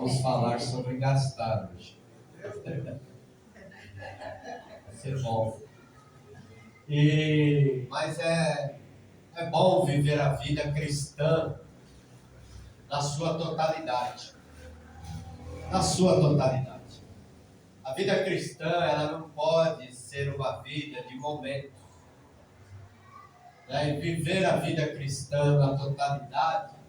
Vamos falar sobre gastar hoje. Vai ser bom. Mas é bom viver a vida cristã na sua totalidade. Na sua totalidade. A vida cristã, ela não pode ser uma vida de momentos. E viver a vida cristã na totalidade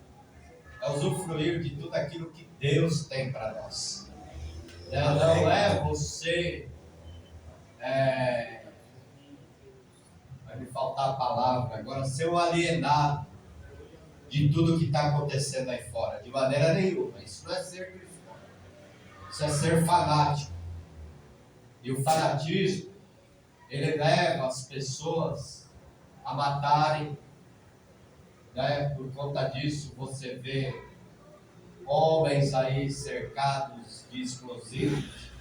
é usufruir de tudo aquilo que Deus tem para nós. Não é você... vai me faltar a palavra agora, ser um alienado de tudo que está acontecendo aí fora, de maneira nenhuma. Isso não é ser cristão, isso é ser fanático. E o fanatismo, ele leva as pessoas a matarem, Por conta disso você vê homens aí cercados de explosivos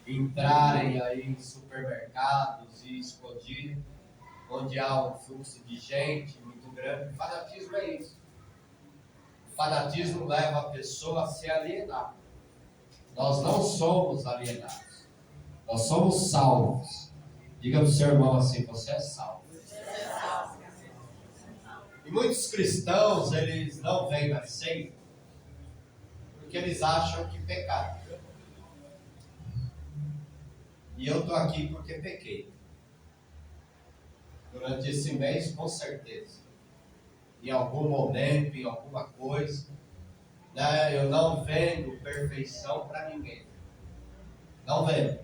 entrarem aí em supermercados e explodirem, onde há um fluxo de gente muito grande. O fanatismo é isso. O fanatismo leva a pessoa a se alienar. Nós não somos alienados. Nós somos salvos. Diga para o seu irmão assim: você é salvo. E muitos cristãos, eles não vêm na ceia porque eles acham que pecaram. E eu estou aqui porque pequei. Durante esse mês, com certeza. Em algum momento, em alguma coisa. Eu não vendo perfeição para ninguém. Não vendo.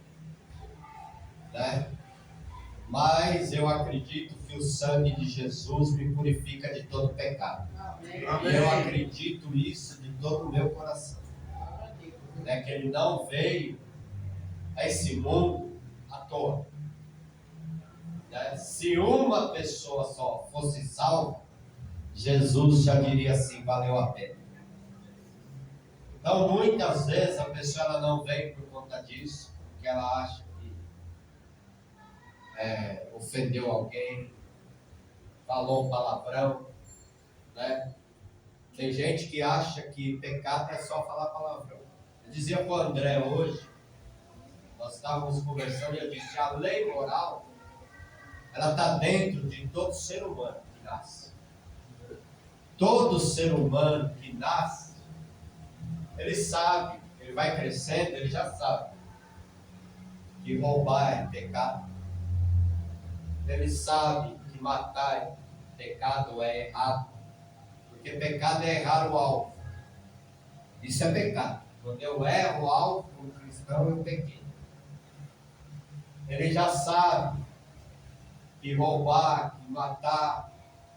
Mas eu acredito que o sangue de Jesus me purifica de todo pecado. Amém. E eu acredito isso de todo o meu coração. Que Ele não veio a esse mundo à toa. Se uma pessoa só fosse salva, Jesus já diria assim: valeu a pena. Então, muitas vezes a pessoa ela não vem por conta disso, porque ela acha que ofendeu alguém, falou um palavrão, Tem gente que acha que pecado é só falar palavrão. Eu dizia para o André hoje, nós estávamos conversando e eu disse: a lei moral, ela está dentro de todo ser humano que nasce. Todo ser humano que nasce, ele sabe, ele vai crescendo, ele já sabe que roubar é pecado. Ele sabe que matar é pecado, é errado. Porque pecado é errar o alvo. Isso é pecado. Quando eu erro o alvo como cristão, eu pequei. Ele já sabe que roubar, que matar,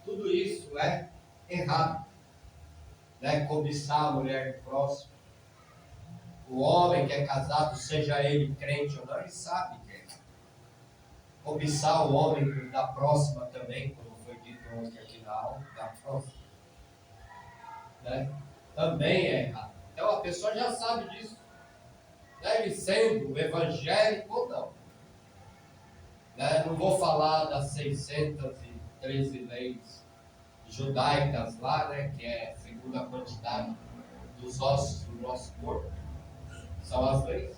tudo isso é errado. Cobiçar a mulher do próximo. O homem que é casado, seja ele crente ou não, ele sabe que é errado. Cobiçar o homem da próxima também, como foi dito ontem aqui na aula, da próxima, também é errado. Então a pessoa já sabe disso, ele sendo evangélico ou não. Não vou falar das 613 leis judaicas lá, que é segundo a quantidade dos ossos do nosso corpo, são as leis.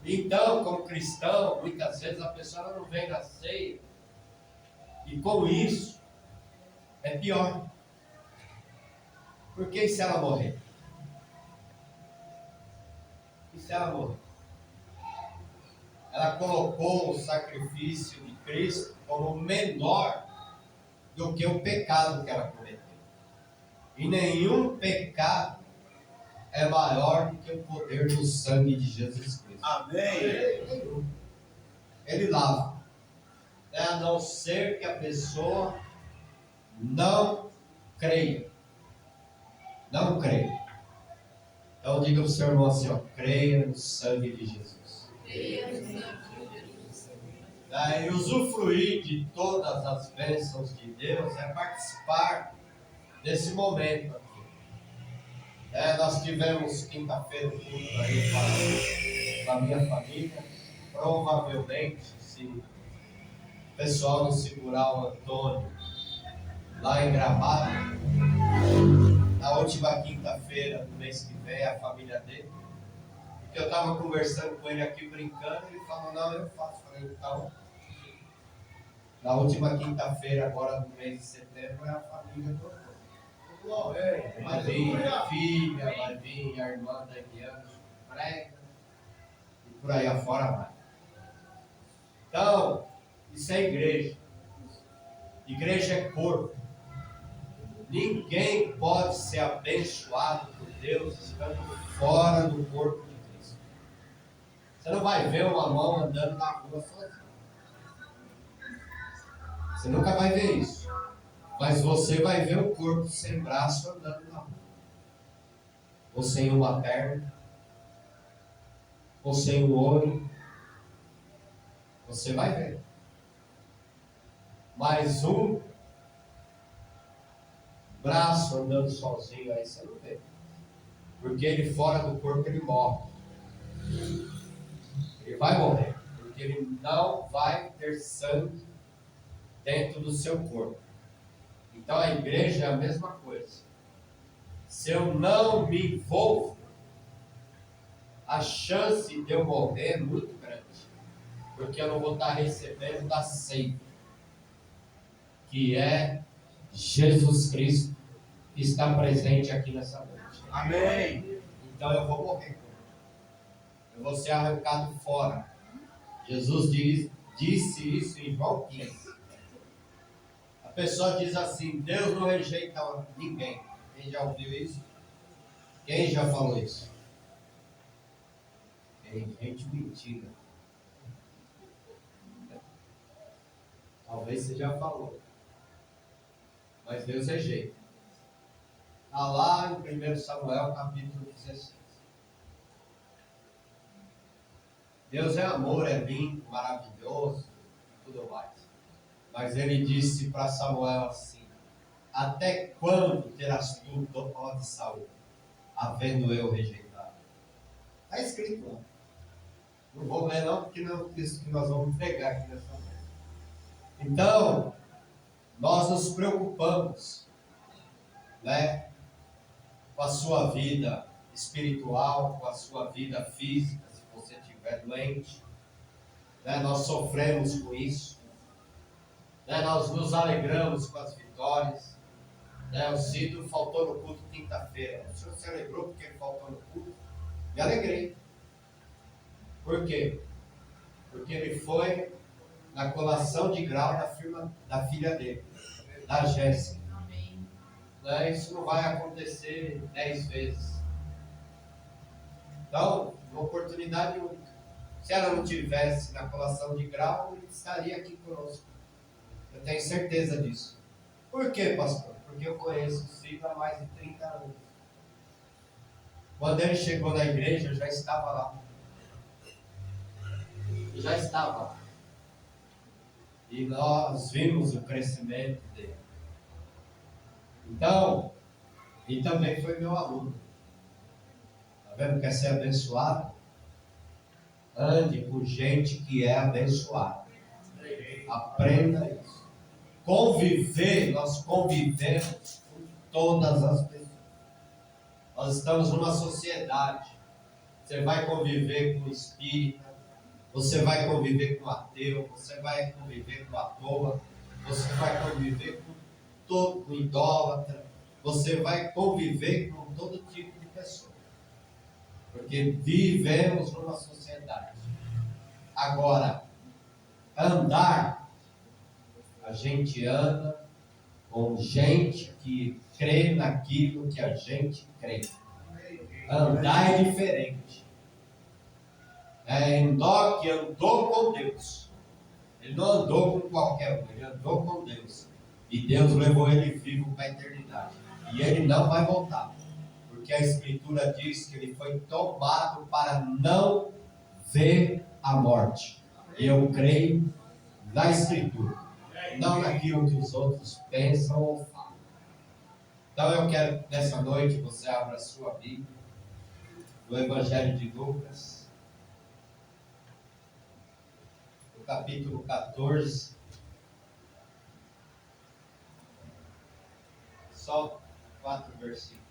Então, como cristão, muitas vezes a pessoa não vem na ceia, e com isso é pior. Porque e se ela morrer? E se ela morrer? Ela colocou o sacrifício de Cristo como menor do que o pecado que ela cometeu. E nenhum pecado é maior do que o poder do sangue de Jesus Cristo. Amém. Ele lava. A não ser que a pessoa não creia. Não creia. Então diga para o seu irmão assim: creia no sangue de Jesus. Creia no sangue de Jesus. E usufruir de todas as bênçãos de Deus é participar desse momento aqui. Nós tivemos quinta-feira um culto aí com a minha família. Provavelmente, se o pessoal não segurar o Antônio lá em Gramado, na última quinta-feira do mês que vem, a família dele. Porque eu estava conversando com ele aqui, brincando, e ele falou, não, eu faço. Eu falei, então, na última quinta-feira, agora do mês de setembro, é a família toda. Vai vir a filha, vai vir a irmã da Eliana, prega, e por aí afora vai. Então, isso é igreja. Igreja é corpo. Ninguém pode ser abençoado por Deus estando fora do corpo de Cristo. Você não vai ver uma mão andando na rua sozinha. Você nunca vai ver isso. Mas você vai ver o corpo sem braço andando na rua. Ou sem uma perna. Ou sem um olho. Você vai ver. Mas um braço andando sozinho, aí você não vê. Porque ele fora do corpo, ele morre. Ele vai morrer. Porque ele não vai ter sangue dentro do seu corpo. Então a igreja é a mesma coisa. Se eu não me envolvo, a chance de eu morrer é muito grande. Porque eu não vou estar recebendo da ceia, que é Jesus Cristo, que está presente aqui nessa noite. Amém. Então eu vou morrer. Eu vou ser arrancado fora. Jesus disse isso em João 15. A pessoa diz assim, Deus não rejeita ninguém. Quem já ouviu isso? Quem já falou isso? Tem gente mentira. Talvez você já falou. Mas Deus rejeita. Está lá em 1 Samuel capítulo 16. Deus é amor, é lindo, maravilhoso e tudo mais. Mas ele disse para Samuel assim, até quando terás tu, ó de Saul, havendo eu rejeitado? Está escrito lá. Não vou ler não, porque não é isso que nós vamos pregar aqui nessa noite. Então, nós nos preocupamos, né, com a sua vida espiritual, com a sua vida física, se você estiver doente, né, nós sofremos com isso, né, nós nos alegramos com as vitórias, né, o Cido faltou no culto quinta-feira, o senhor se alegrou porque ele faltou no culto? Me alegrei. Por quê? Porque ele foi na colação de grau da filha dele, da Jéssica. Né? Isso não vai acontecer 10 vezes. Então, uma oportunidade única. Se ela não tivesse na colação de grau, ele estaria aqui conosco. Eu tenho certeza disso. Por quê, pastor? Porque eu conheço o Cido há mais de 30 anos. Quando ele chegou na igreja, eu já estava lá. Eu já estava lá. E nós vimos o crescimento dele. Então, e também foi meu aluno. Está vendo? Quer ser abençoado? Ande com gente que é abençoada. Aprenda isso. Conviver, nós convivemos com todas as pessoas. Nós estamos numa sociedade. Você vai conviver com o espírita, você vai conviver com o ateu, você vai conviver com a toa, você vai conviver com todo idólatra, você vai conviver com todo tipo de pessoa. Porque vivemos numa sociedade. Agora, andar, a gente anda com gente que crê naquilo que a gente crê. Andar é diferente. É Enoque que andou com Deus. Ele não andou com qualquer um, ele andou com Deus. E Deus levou ele vivo para a eternidade. E ele não vai voltar. Porque a Escritura diz que ele foi tomado para não ver a morte. E eu creio na Escritura, não naquilo que os outros pensam ou falam. Então eu quero que nessa noite você abra a sua Bíblia no Evangelho de Lucas, no capítulo 14. Só 4 versículos.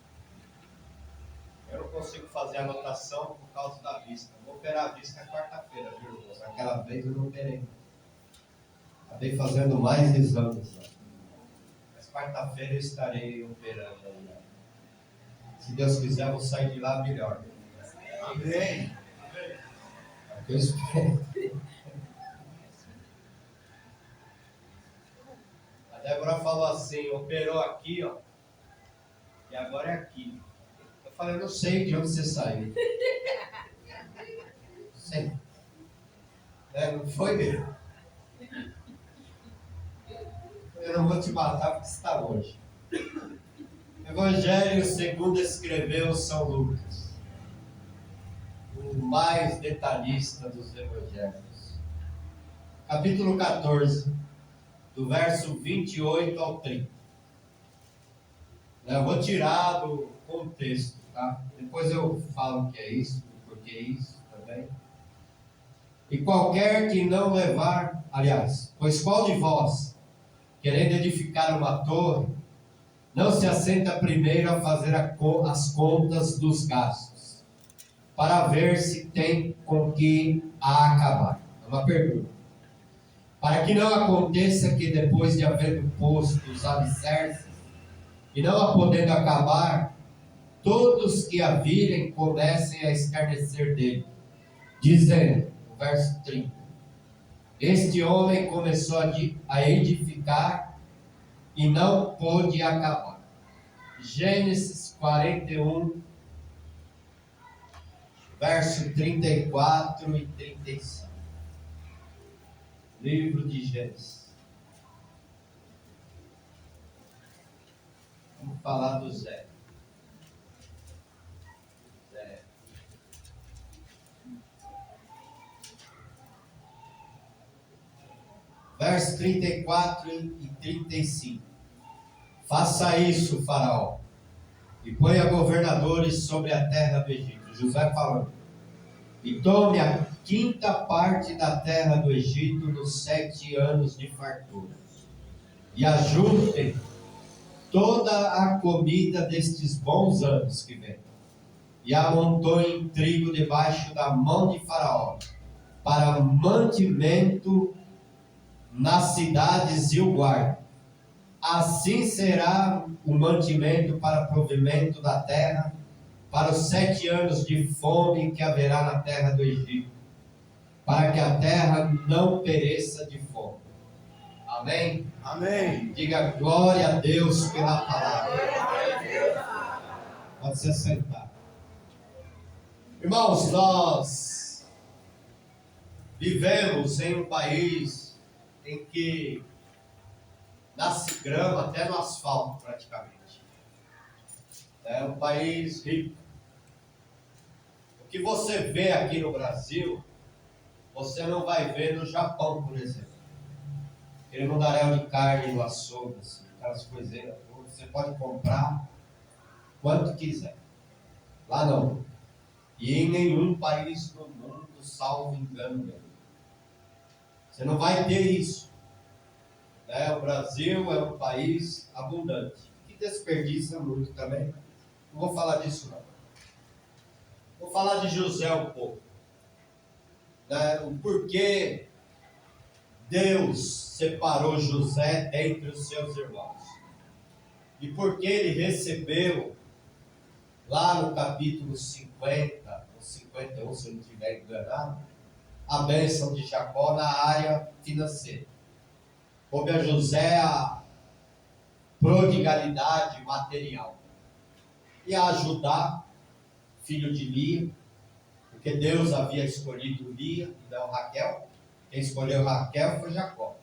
Eu não consigo fazer anotação por causa da vista. Vou operar a vista quarta-feira, viu, irmãos? Aquela vez eu não operei. Acabei fazendo mais exames. Mas quarta-feira eu estarei operando ainda. Se Deus quiser, eu vou sair de lá melhor. Amém. É o que eu espero. A Débora falou assim, operou aqui, ó. E agora é aqui. Eu falei, não sei de onde você saiu. Sei. Não foi mesmo. Eu não vou te matar porque você está longe. Evangelho segundo escreveu São Lucas. O mais detalhista dos evangelhos. Capítulo 14, do verso 28 ao 30. Eu vou tirar do contexto, tá? Depois eu falo o que é isso, por que é isso também. E qualquer que não levar, aliás, pois qual de vós, querendo edificar uma torre, não se assenta primeiro a fazer as contas dos gastos, para ver se tem com que a acabar? É uma pergunta. Para que não aconteça que depois de haver posto os alicerces, e não a podendo acabar, todos que a virem comecem a escarnecer dele, dizendo, no verso 30, este homem começou a edificar e não pôde acabar. Gênesis 41, verso 34 e 35. Livro de Gênesis. Vamos falar do Zé. Verso 34 e 35. Faça isso, Faraó, e ponha governadores sobre a terra do Egito. José falando. E tome a quinta parte da terra do Egito nos 7 anos de fartura. E ajuntem toda a comida destes bons anos que vem. E amontoem trigo debaixo da mão de Faraó, para mantimento nas cidades e o guarda. Assim será o mantimento para provimento da terra, para os 7 anos de fome que haverá na terra do Egito, para que a terra não pereça de fome. Amém? Amém. Diga glória a Deus pela palavra. Pode se sentar. Irmãos, nós vivemos em um país em que nasce grama até no asfalto praticamente. É um país rico. O que você vê aqui no Brasil, você não vai ver no Japão, por exemplo. Aquele mundaréu de carne no açougue, assim, aquelas coiseiras, você pode comprar quanto quiser. Lá não. E em nenhum país do mundo, salvo engano, você não vai ter isso. O Brasil é um país abundante, que desperdiça muito também. Não vou falar disso não. Vou falar de José um pouco. O porquê Deus separou José dentre os seus irmãos. E porque ele recebeu, lá no capítulo 50, ou 51, se eu não estiver enganado, a bênção de Jacó na área financeira. Coube a José a prodigalidade material. E a Judá, filho de Lia, porque Deus havia escolhido Lia e não Raquel. Quem escolheu Raquel foi Jacó.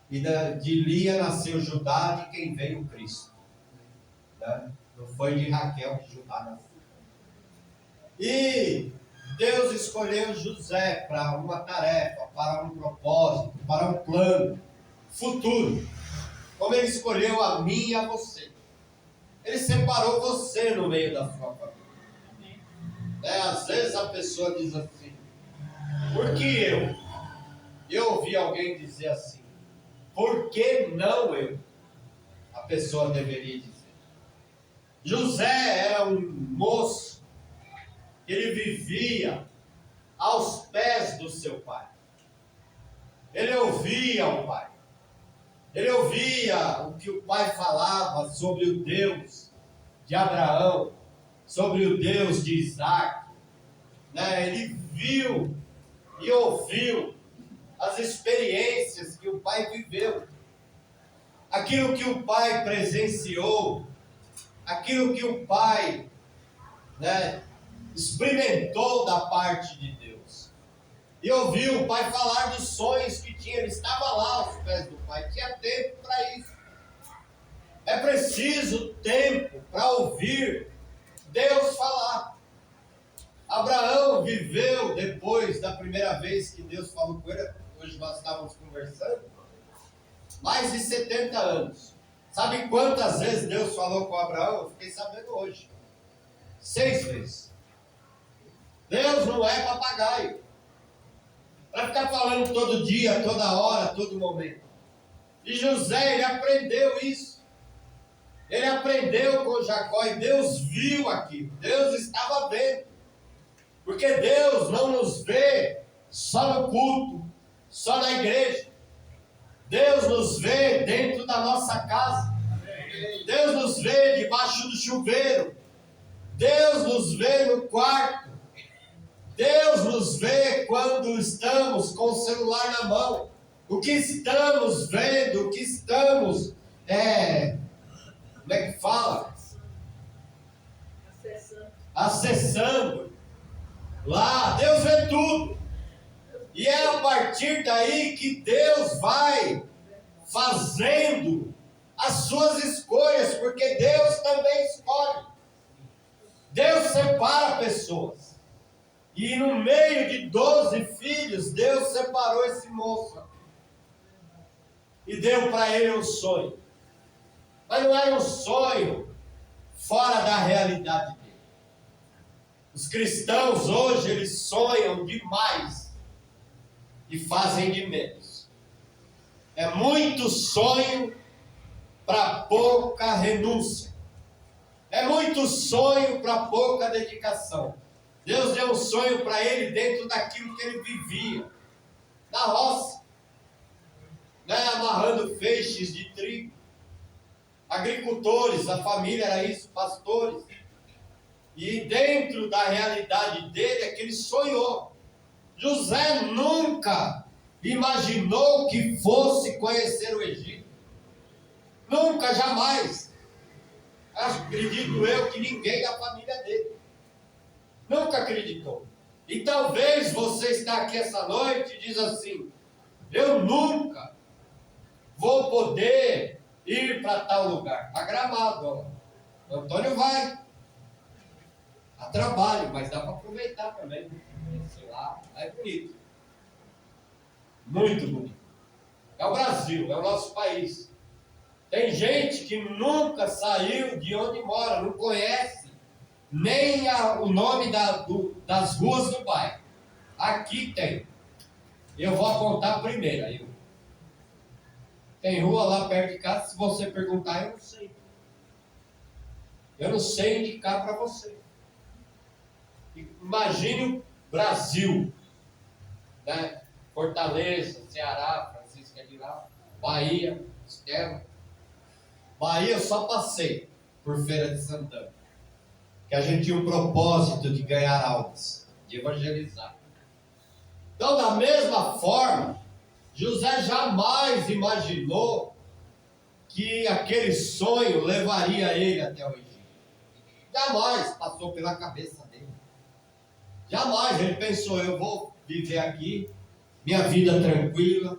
E de Lia nasceu Judá, de quem veio Cristo. Não foi de Raquel que Judá nasceu. E Deus escolheu José para uma tarefa, para um propósito, para um plano futuro. Como Ele escolheu a mim e a você. Ele separou você no meio da sua família. Às vezes a pessoa diz assim, por que eu? Eu ouvi alguém dizer assim, por que não eu? A pessoa deveria dizer. José era um moço, ele vivia aos pés do seu pai. Ele ouvia o pai. Ele ouvia o que o pai falava sobre o Deus de Abraão, sobre o Deus de Isaac. Ele viu e ouviu as experiências que o pai viveu, aquilo que o pai presenciou, aquilo que o pai experimentou da parte de Deus. E ouviu o pai falar dos sonhos que tinha. Ele estava lá aos pés do pai, tinha tempo para isso. É preciso tempo para ouvir Deus falar. Abraão viveu depois da primeira vez que Deus falou com ele. Hoje nós estávamos conversando, mais de 70 anos. Sabe quantas vezes Deus falou com Abraão? Eu fiquei sabendo hoje. 6 vezes. Deus não é papagaio para ficar falando todo dia, toda hora, todo momento. E José, ele aprendeu isso. Ele aprendeu com Jacó e Deus viu aquilo. Deus estava vendo. Porque Deus não nos vê só no culto, só na igreja. Deus nos vê dentro da nossa casa. Deus nos vê debaixo do chuveiro. Deus nos vê no quarto. Deus nos vê quando estamos com o celular na mão. O que estamos vendo, o que estamos, como é que fala? Acessando. Lá, Deus vê tudo. E é a partir daí que Deus vai fazendo as suas escolhas, porque Deus também escolhe. Deus separa pessoas. E no meio de 12 filhos, Deus separou esse moço. E deu para ele um sonho. Mas não era um sonho fora da realidade dele. Os cristãos hoje, eles sonham demais e fazem de menos. É muito sonho para pouca renúncia. É muito sonho para pouca dedicação. Deus deu um sonho para ele dentro daquilo que ele vivia, na roça, amarrando feixes de trigo. Agricultores, a família era isso, pastores. E dentro da realidade dele é que ele sonhou. José nunca imaginou que fosse conhecer o Egito. Nunca, jamais. Acredito eu que ninguém da família dele nunca acreditou. E talvez você está aqui essa noite e diz assim: eu nunca vou poder ir para tal lugar. Está gravado, ó. O Antônio vai a trabalho, mas dá para aproveitar também. Sei lá, é bonito. Muito bonito. É o Brasil, é o nosso país. Tem gente que nunca saiu de onde mora, não conhece nem o nome das ruas do bairro. Aqui tem. Eu vou apontar primeiro. Aí. Tem rua lá perto de casa, se você perguntar, eu não sei. Eu não sei indicar para você. Imagine o Brasil, Fortaleza, Ceará, Francisco é de lá, Bahia, Estela. Bahia eu só passei por Feira de Santana, que a gente tinha o propósito de ganhar almas, de evangelizar. Então, da mesma forma, José jamais imaginou que aquele sonho levaria ele até o Egito. Jamais passou pela cabeça dele. Jamais ele pensou: eu vou viver aqui, minha vida tranquila,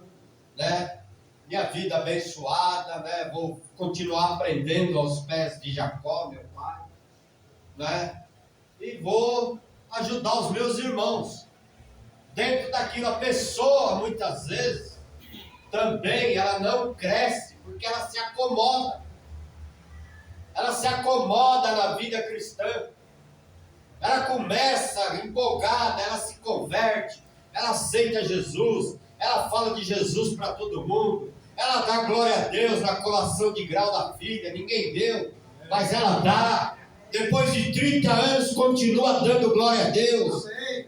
minha vida abençoada, vou continuar aprendendo aos pés de Jacó, meu pai, e vou ajudar os meus irmãos. Dentro daquilo, a pessoa, muitas vezes, também, ela não cresce, porque ela se acomoda. Ela se acomoda na vida cristã. Ela começa empolgada, ela se converte, ela aceita Jesus, ela fala de Jesus para todo mundo, ela dá glória a Deus na colação de grau da filha, ninguém deu, mas ela dá. depois de 30 anos, continua dando glória a Deus,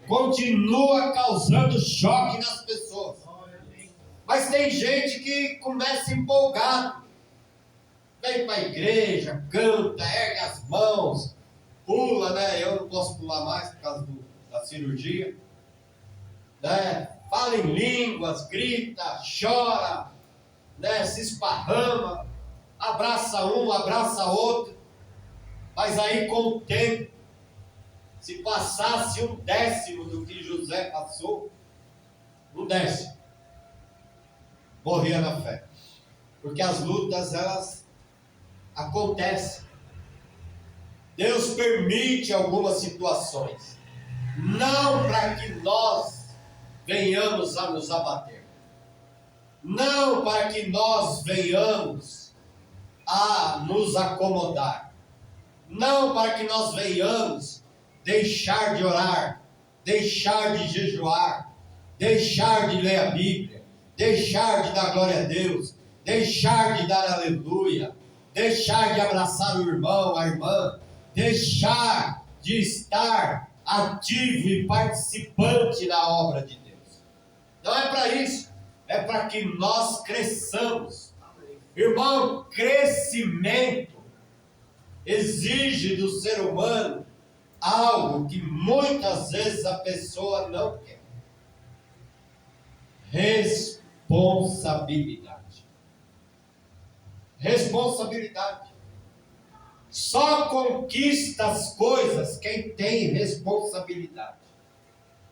continua causando choque nas pessoas. Mas tem gente que começa empolgado, vem para a igreja, canta, ergue as mãos, pula, né? Eu não posso pular mais por causa da cirurgia, né? Fala em línguas, grita, chora, né? Se esparrama, abraça um, abraça outro. Mas aí, com o tempo, se passasse 1/10 do que José passou, 1/10, morria na fé. Porque as lutas, elas acontecem. Deus permite algumas situações, não para que nós venhamos a nos abater, não para que nós venhamos a nos acomodar, não para que nós venhamos deixar de orar, deixar de jejuar, deixar de ler a Bíblia, deixar de dar glória a Deus, deixar de dar aleluia, deixar de abraçar o irmão, a irmã, deixar de estar ativo e participante da obra de Deus. Não é para isso, é para que nós cresçamos. Irmão, crescimento exige do ser humano algo que muitas vezes a pessoa não quer: responsabilidade. Responsabilidade. Só conquista as coisas quem tem responsabilidade.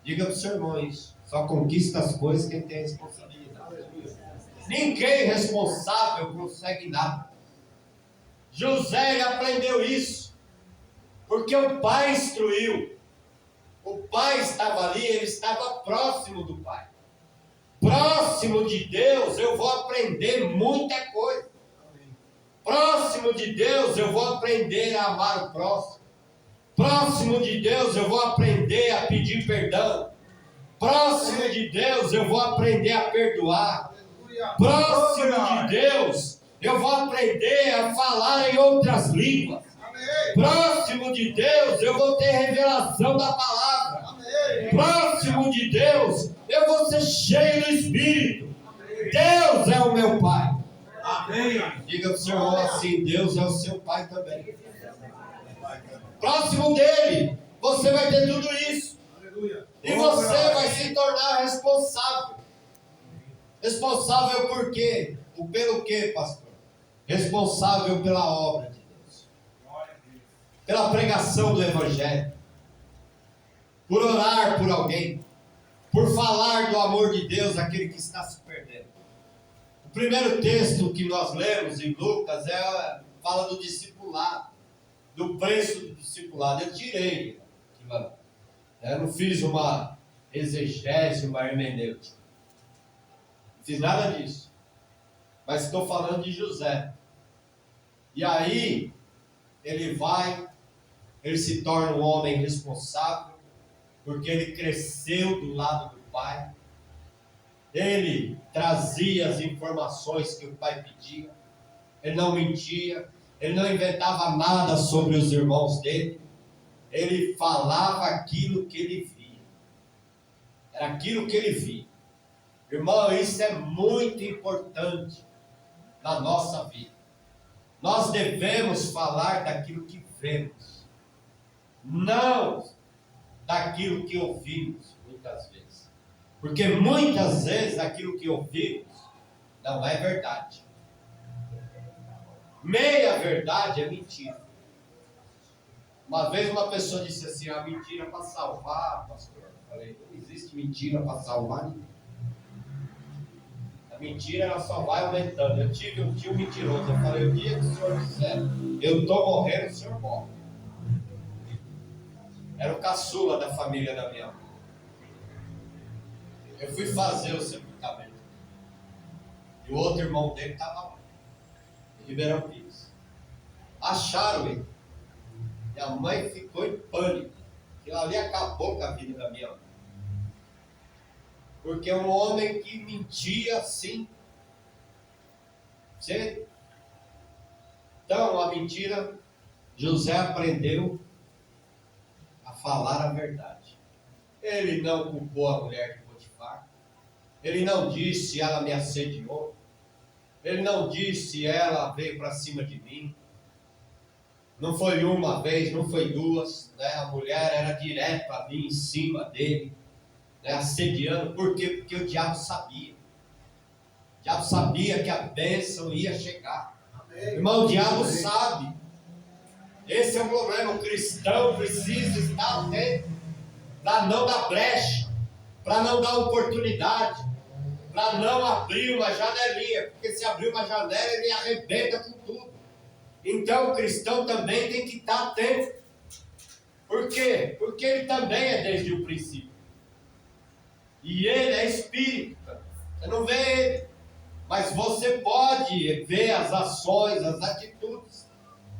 Diga para o seu irmão isso. Só conquista as coisas quem tem responsabilidade. Ninguém responsável consegue nada. José, ele aprendeu isso, porque o pai instruiu. O pai estava ali, ele estava próximo do pai. Próximo de Deus, eu vou aprender muita coisa. Próximo de Deus, eu vou aprender a amar o próximo. Próximo de Deus, eu vou aprender a pedir perdão. Próximo de Deus, eu vou aprender a perdoar. Próximo de Deus, eu vou aprender a falar em outras línguas. Próximo de Deus, eu vou ter revelação da palavra. Próximo de Deus, eu vou ser cheio do Espírito. Deus é o meu Pai. Amém. Diga para o seu irmão assim: Deus é o seu Pai também. Próximo dele, você vai ter tudo isso. E você vai se tornar responsável. Responsável por quê? Pelo quê, pastor? Responsável pela obra de Deus, pela pregação do Evangelho, por orar por alguém, por falar do amor de Deus àquele que está se perdendo. O primeiro texto que nós lemos em Lucas fala do discipulado, do preço do discipulado. Eu tirei, eu não fiz uma exegese, uma hermenêutica, não fiz nada disso, mas estou falando de José. E aí ele se torna um homem responsável, porque ele cresceu do lado do pai. Ele trazia as informações que o pai pedia, ele não mentia, ele não inventava nada sobre os irmãos dele, ele falava aquilo que ele via, era aquilo que ele via. Irmão, isso é muito importante na nossa vida. Nós devemos falar daquilo que vemos, não daquilo que ouvimos muitas vezes. Porque muitas vezes aquilo que ouvimos não é verdade. Meia verdade é mentira. Uma vez uma pessoa disse assim: a mentira para salvar, pastor. Eu falei: não existe mentira para salvar ninguém. A mentira ela só vai aumentando. Eu tive um tio mentiroso. Eu falei: o dia que o senhor disser eu estou morrendo, o senhor morre. Era o caçula da família da minha mãe. Eu fui fazer o sepultamento. E o outro irmão dele estava lá, em Ribeirão Pires. Acharam ele. Minha mãe ficou em pânico. Aquilo ali acabou com a vida da minha mãe. Porque um homem que mentia assim. Então a mentira José aprendeu a falar a verdade. Ele não culpou a mulher de Potifar. Ele não disse, ela me assediou. Ele não disse, ela veio para cima de mim. Não foi uma vez, não foi duas, né? A mulher era direto ali em cima dele, né? Assediando. Por quê? Porque o diabo sabia. O diabo sabia que a bênção ia chegar. Amém. Irmão, o diabo sabe. Esse é o problema. O cristão precisa estar atento para não dar brecha, para não dar oportunidade, para não abrir uma janelinha, porque se abrir uma janela ele arrebenta com tudo. Então o cristão também tem que estar atento. Por quê? Porque ele também é desde o princípio. E ele é espírito. Você não vê ele, mas você pode ver as ações, as atitudes.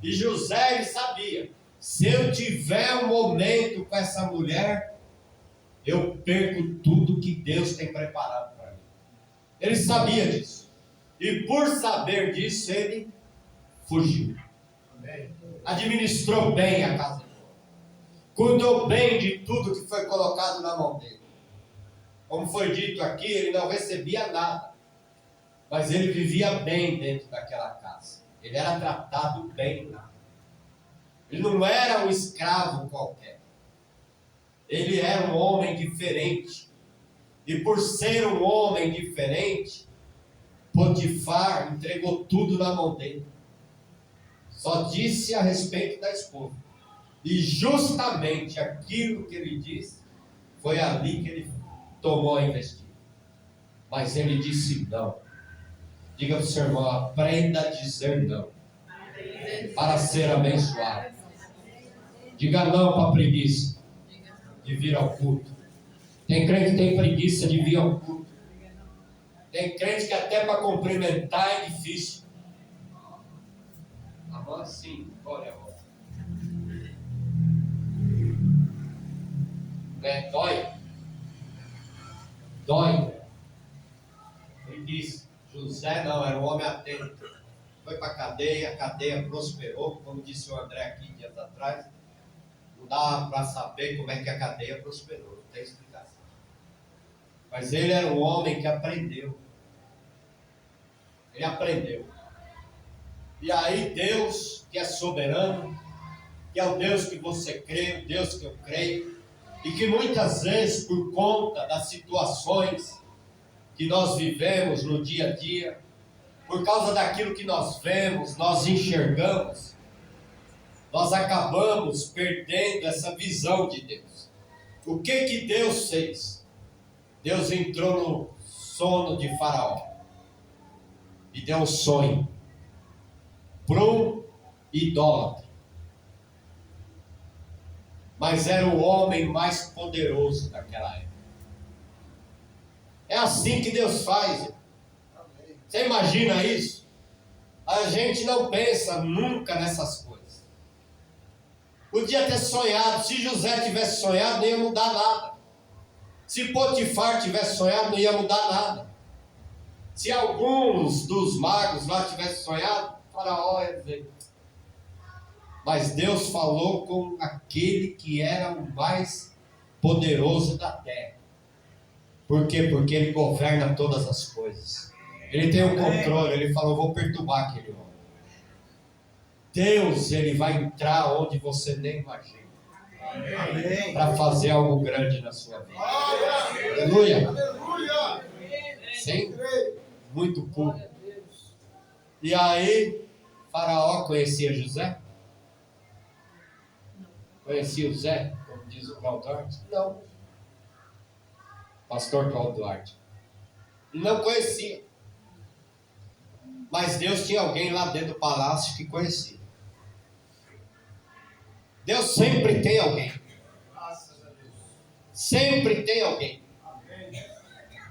E José, ele sabia, se eu tiver um momento com essa mulher, eu perco tudo que Deus tem preparado para mim. Ele sabia disso. E por saber disso, ele fugiu. Administrou bem a casa dele. Cuidou bem de tudo que foi colocado na mão dele. Como foi dito aqui, ele não recebia nada. Mas ele vivia bem dentro daquela casa. Ele era tratado bem lá. Ele não era um escravo qualquer. Ele era um homem diferente. E por ser um homem diferente, Potifar entregou tudo na mão dele. Só disse a respeito da esposa. E justamente aquilo que ele disse, foi ali que ele tomou a investida. Mas ele disse não. Diga para o seu irmão, aprenda a dizer não, para ser abençoado. Diga não para a preguiça de vir ao culto. Tem crente que tem preguiça de vir ao culto. Tem crente que até para cumprimentar é difícil. A mão assim, olha, né? Dói. Ele disse, José não, era um homem atento. Foi para a cadeia prosperou, como disse o André aqui dias atrás. Não dá para saber como é que a cadeia prosperou, não tem explicação. Mas ele era um homem que aprendeu. Ele aprendeu. E aí Deus, que é soberano, que é o Deus que você crê, o Deus que eu creio, e que muitas vezes, por conta das situações que nós vivemos no dia a dia, por causa daquilo que nós vemos, nós enxergamos, nós acabamos perdendo essa visão de Deus. O que Deus fez? Deus entrou no sono de Faraó e deu um sonho para um idólatra. Mas era o homem mais poderoso daquela época. É assim que Deus faz. Você imagina isso? A gente não pensa nunca nessas coisas. Podia ter sonhado. Se José tivesse sonhado, não ia mudar nada. Se Potifar tivesse sonhado, não ia mudar nada. Se alguns dos magos lá tivessem sonhado, Faraó ia dizer. Mas Deus falou com aquele que era o mais poderoso da terra. Por quê? Porque ele governa todas as coisas. Ele tem o controle. Ele falou, vou perturbar aquele homem. Deus, ele vai entrar onde você nem imagina. Para fazer algo grande na sua vida. Aleluia. Sim? Muito puro. E aí, Faraó conhecia José? Conhecia o Zé, como diz o Cláudio Duarte? Não. Pastor Cláudio Duarte. Não conhecia. Mas Deus tinha alguém lá dentro do palácio que conhecia. Deus sempre tem alguém. Sempre tem alguém.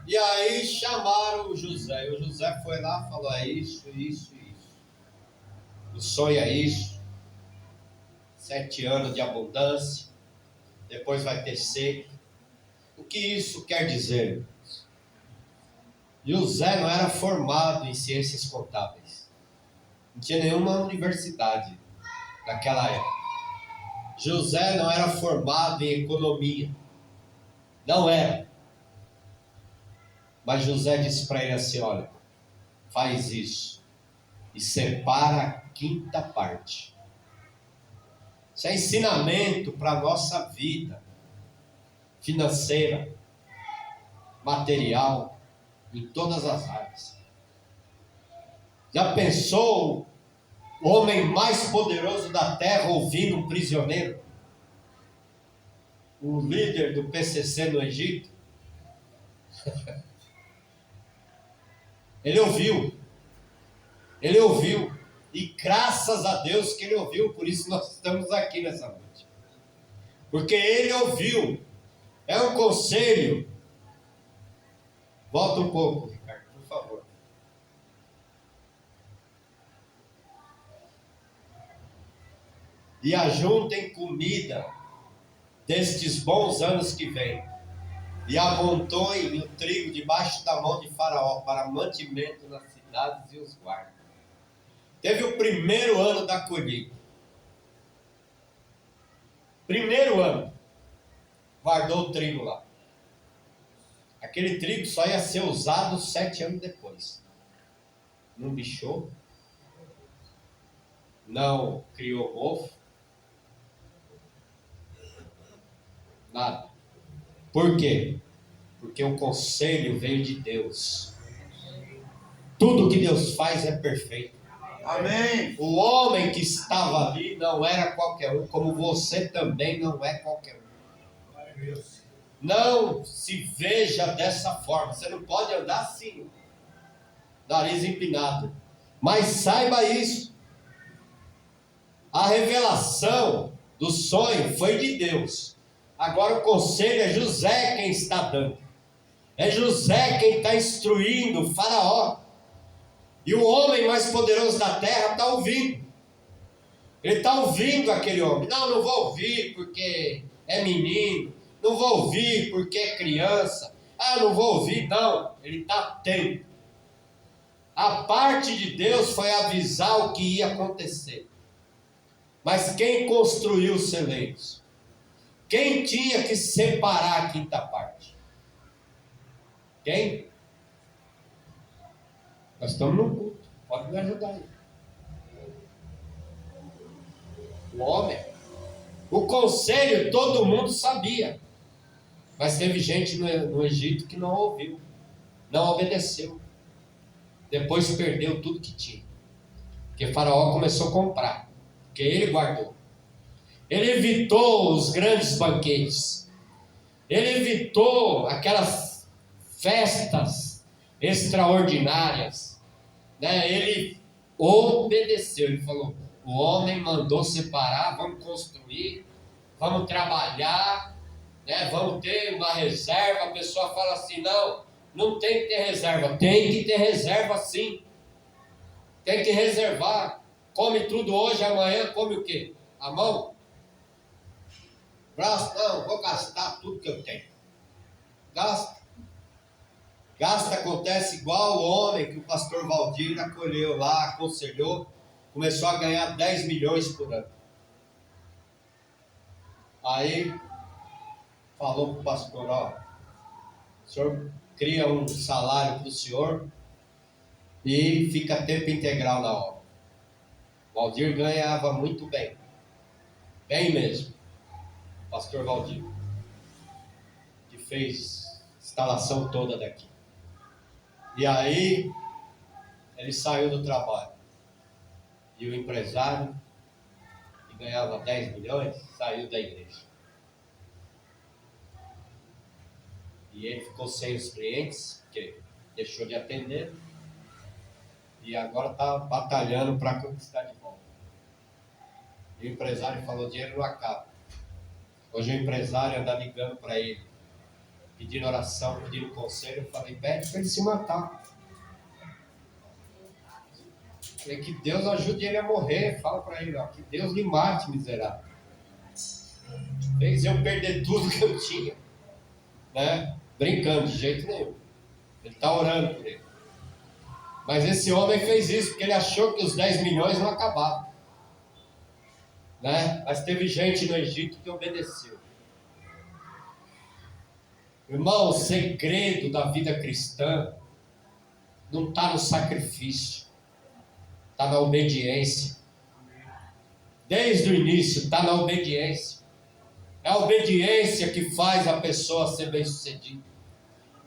E aí chamaram o José. E o José foi lá e falou, é isso, isso, isso. O sonho é isso. 7 anos de abundância, depois vai ter seca. O que isso quer dizer? José não era formado em ciências contábeis, não tinha nenhuma universidade, naquela época. José não era formado em economia. Não era. Mas José disse para ele assim: olha, faz isso e separa a quinta parte. Isso é ensinamento para a nossa vida financeira, material, em todas as áreas. Já pensou o homem mais poderoso da terra ouvindo um prisioneiro? O líder do PCC no Egito? Ele ouviu, e graças a Deus que ele ouviu, por isso nós estamos aqui nessa noite, porque ele ouviu. É um conselho. Volta um pouco, Ricardo, por favor. E ajuntem comida destes bons anos que vêm, e amontoem o trigo debaixo da mão de Faraó, para mantimento nas cidades e os guardem. Teve o primeiro ano da colheita. Primeiro ano. Guardou o trigo lá. Aquele trigo só ia ser usado 7 anos depois. Não bichou. Não criou mofo. Nada. Por quê? Porque o conselho veio de Deus. Tudo que Deus faz é perfeito. Amém. O homem que estava ali não era qualquer um, como você também não é qualquer um. Não se veja dessa forma. Você não pode andar assim, nariz empinado. Mas saiba isso. A revelação do sonho foi de Deus. Agora o conselho é José quem está dando. É José quem está instruindo o Faraó. E o homem mais poderoso da terra está ouvindo. Ele está ouvindo aquele homem. Não vou ouvir porque é menino. Não vou ouvir porque é criança. Não vou ouvir. Não, ele está atento. A parte de Deus foi avisar o que ia acontecer. Mas quem construiu os celeiros? Quem tinha que separar a quinta parte? Quem? Nós estamos no culto. Pode me ajudar aí. O homem. O conselho todo mundo sabia. Mas teve gente no Egito que não ouviu. Não obedeceu. Depois perdeu tudo que tinha. Porque Faraó começou a comprar. Porque ele guardou. Ele evitou os grandes banquetes. Ele evitou aquelas festas extraordinárias. Ele obedeceu. Ele falou: o homem mandou separar, vamos construir, vamos trabalhar, vamos ter uma reserva. A pessoa fala assim: não tem que ter reserva. Tem que ter reserva sim. Tem que reservar. Come tudo hoje, amanhã come o quê? A mão? Não, vou gastar tudo que eu tenho. Gasta. Acontece igual o homem que o pastor Valdir acolheu lá, aconselhou, começou a ganhar 10 milhões por ano. Aí falou para o pastor: o senhor cria um salário para o senhor e fica tempo integral na obra. O Valdir ganhava muito bem. Bem mesmo. Pastor Valdir, que fez a instalação toda daqui. E aí, ele saiu do trabalho. E o empresário, que ganhava 10 milhões, saiu da igreja. E ele ficou sem os clientes, porque deixou de atender. E agora está batalhando para conquistar de volta. E o empresário falou: dinheiro não acaba. Hoje o empresário anda ligando para ele, pedindo oração, pedindo conselho. Eu falei: pede para ele se matar. Falei: que Deus ajude ele a morrer. Fala para ele: que Deus lhe mate, miserável. Fez eu perder tudo que eu tinha. Brincando, de jeito nenhum. Ele está orando por ele. Mas esse homem fez isso porque ele achou que os 10 milhões não acabavam. né? Mas teve gente no Egito que obedeceu. Irmão, o segredo da vida cristã não está no sacrifício, está na obediência. Desde o início, está na obediência. É a obediência que faz a pessoa ser bem-sucedida.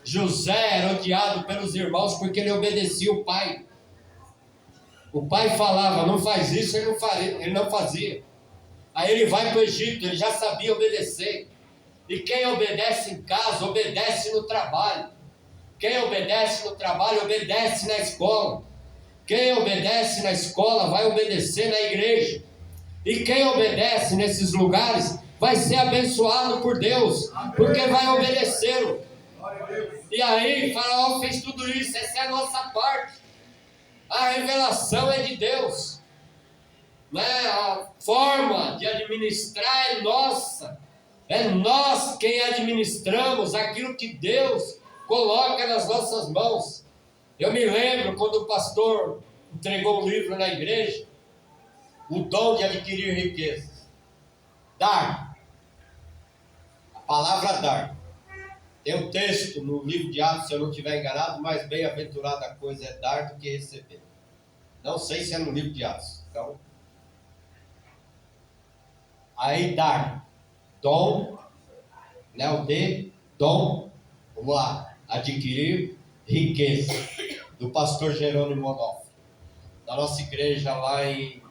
José era odiado pelos irmãos porque ele obedecia o pai. O pai falava, não faz isso, ele não fazia. Aí ele vai para o Egito, ele já sabia obedecer. E quem obedece em casa, obedece no trabalho. Quem obedece no trabalho, obedece na escola. Quem obedece na escola, vai obedecer na igreja. E quem obedece nesses lugares, vai ser abençoado por Deus, porque vai obedecê-lo. E aí, Faraó fez tudo isso, essa é a nossa parte. A revelação é de Deus, né? A forma de administrar é nossa. É nós quem administramos aquilo que Deus coloca nas nossas mãos. Eu me lembro quando o pastor entregou um livro na igreja, o dom de adquirir riquezas. Dar. A palavra dar. Tem um texto no livro de Atos, se eu não estiver enganado, mais bem-aventurada a coisa é dar do que receber. Não sei se é no livro de Atos. Então, aí dar. Dom, né? O de dom, vamos lá, adquirir riqueza, do pastor Jerônimo Onofre, da nossa igreja lá em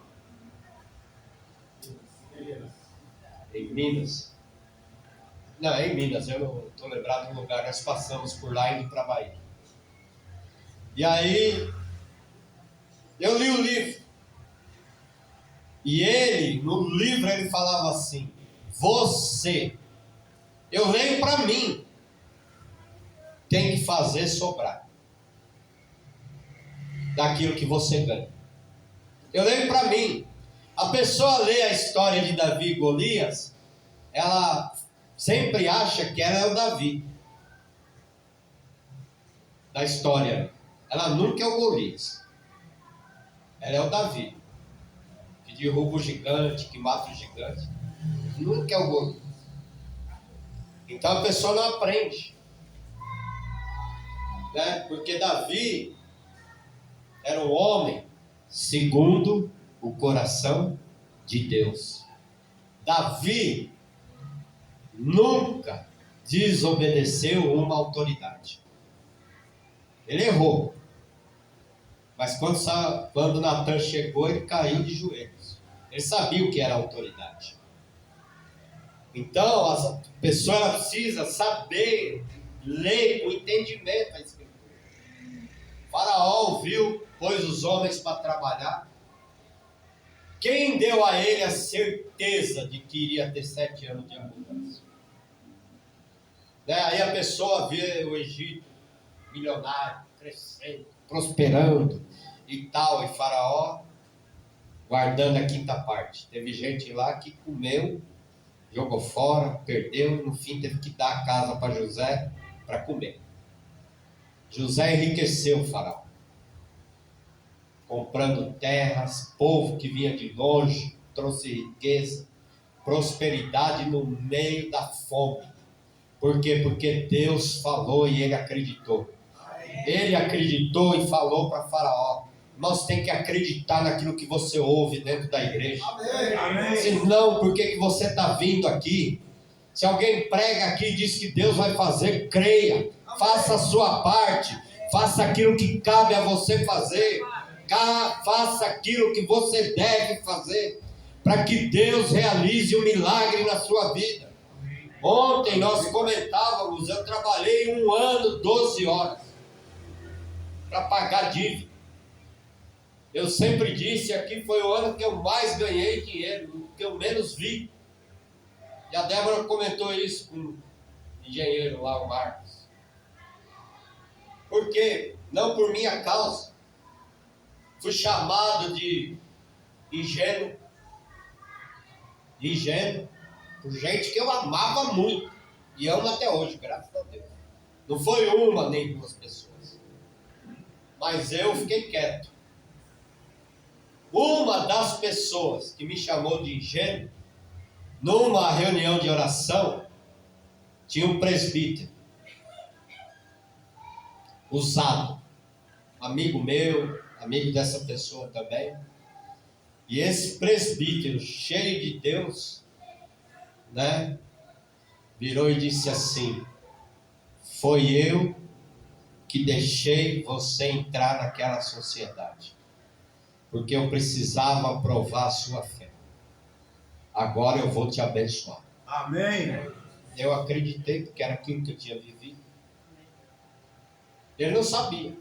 Minas. Não, é em Minas, eu não estou lembrado do lugar, nós passamos por lá indo para a Bahia. E aí, eu li o livro, e ele, no livro, ele falava assim, você, eu leio para mim, tem que fazer sobrar daquilo que você ganha. Eu leio para mim. A pessoa lê a história de Davi e Golias, ela sempre acha que ela é o Davi da história. Ela nunca é o Golias. Ela é o Davi, que derruba o gigante, que mata o gigante. Nunca é o Golias. Então a pessoa não aprende, né? Porque Davi era um homem segundo o coração de Deus. Davi nunca desobedeceu uma autoridade. Ele errou. Mas quando Natan chegou, ele caiu de joelhos. Ele sabia o que era autoridade. Então, a pessoa precisa saber ler com entendimento a Escritura. Faraó ouviu, pôs os homens para trabalhar. Quem deu a ele a certeza de que iria ter 7 anos de abundância? Né? Aí a pessoa vê o Egito milionário, crescendo, prosperando e tal, e Faraó guardando a quinta parte. Teve gente lá que comeu, jogou fora, perdeu, no fim teve que dar a casa para José para comer. José enriqueceu o Faraó, comprando terras, povo que vinha de longe, trouxe riqueza, prosperidade no meio da fome. Por quê? Porque Deus falou e ele acreditou. Ele acreditou e falou para Faraó. Nós temos que acreditar naquilo que você ouve dentro da igreja. Amém. Senão, por que você está vindo aqui? Se alguém prega aqui e diz que Deus vai fazer, creia. Faça a sua parte. Faça aquilo que cabe a você fazer. Faça aquilo que você deve fazer. Para que Deus realize um milagre na sua vida. Ontem nós comentávamos, eu trabalhei 1 ano, 12 horas para pagar dívida. Eu sempre disse aqui, foi o ano que eu mais ganhei dinheiro, que eu menos vi. E a Débora comentou isso com o engenheiro lá, o Marcos. Por quê? Não por minha causa. Fui chamado de ingênuo, por gente que eu amava muito. E amo até hoje, graças a Deus. Não foi uma nem 2 pessoas. Mas eu fiquei quieto. Uma das pessoas que me chamou de ingênuo, numa reunião de oração, tinha um presbítero, usado, amigo meu, amigo dessa pessoa também. E esse presbítero, cheio de Deus, né, virou e disse assim: foi eu que deixei você entrar naquela sociedade, porque eu precisava provar a sua fé. Agora eu vou te abençoar. Amém. Eu acreditei, porque era aquilo que eu tinha vivido. Ele não sabia.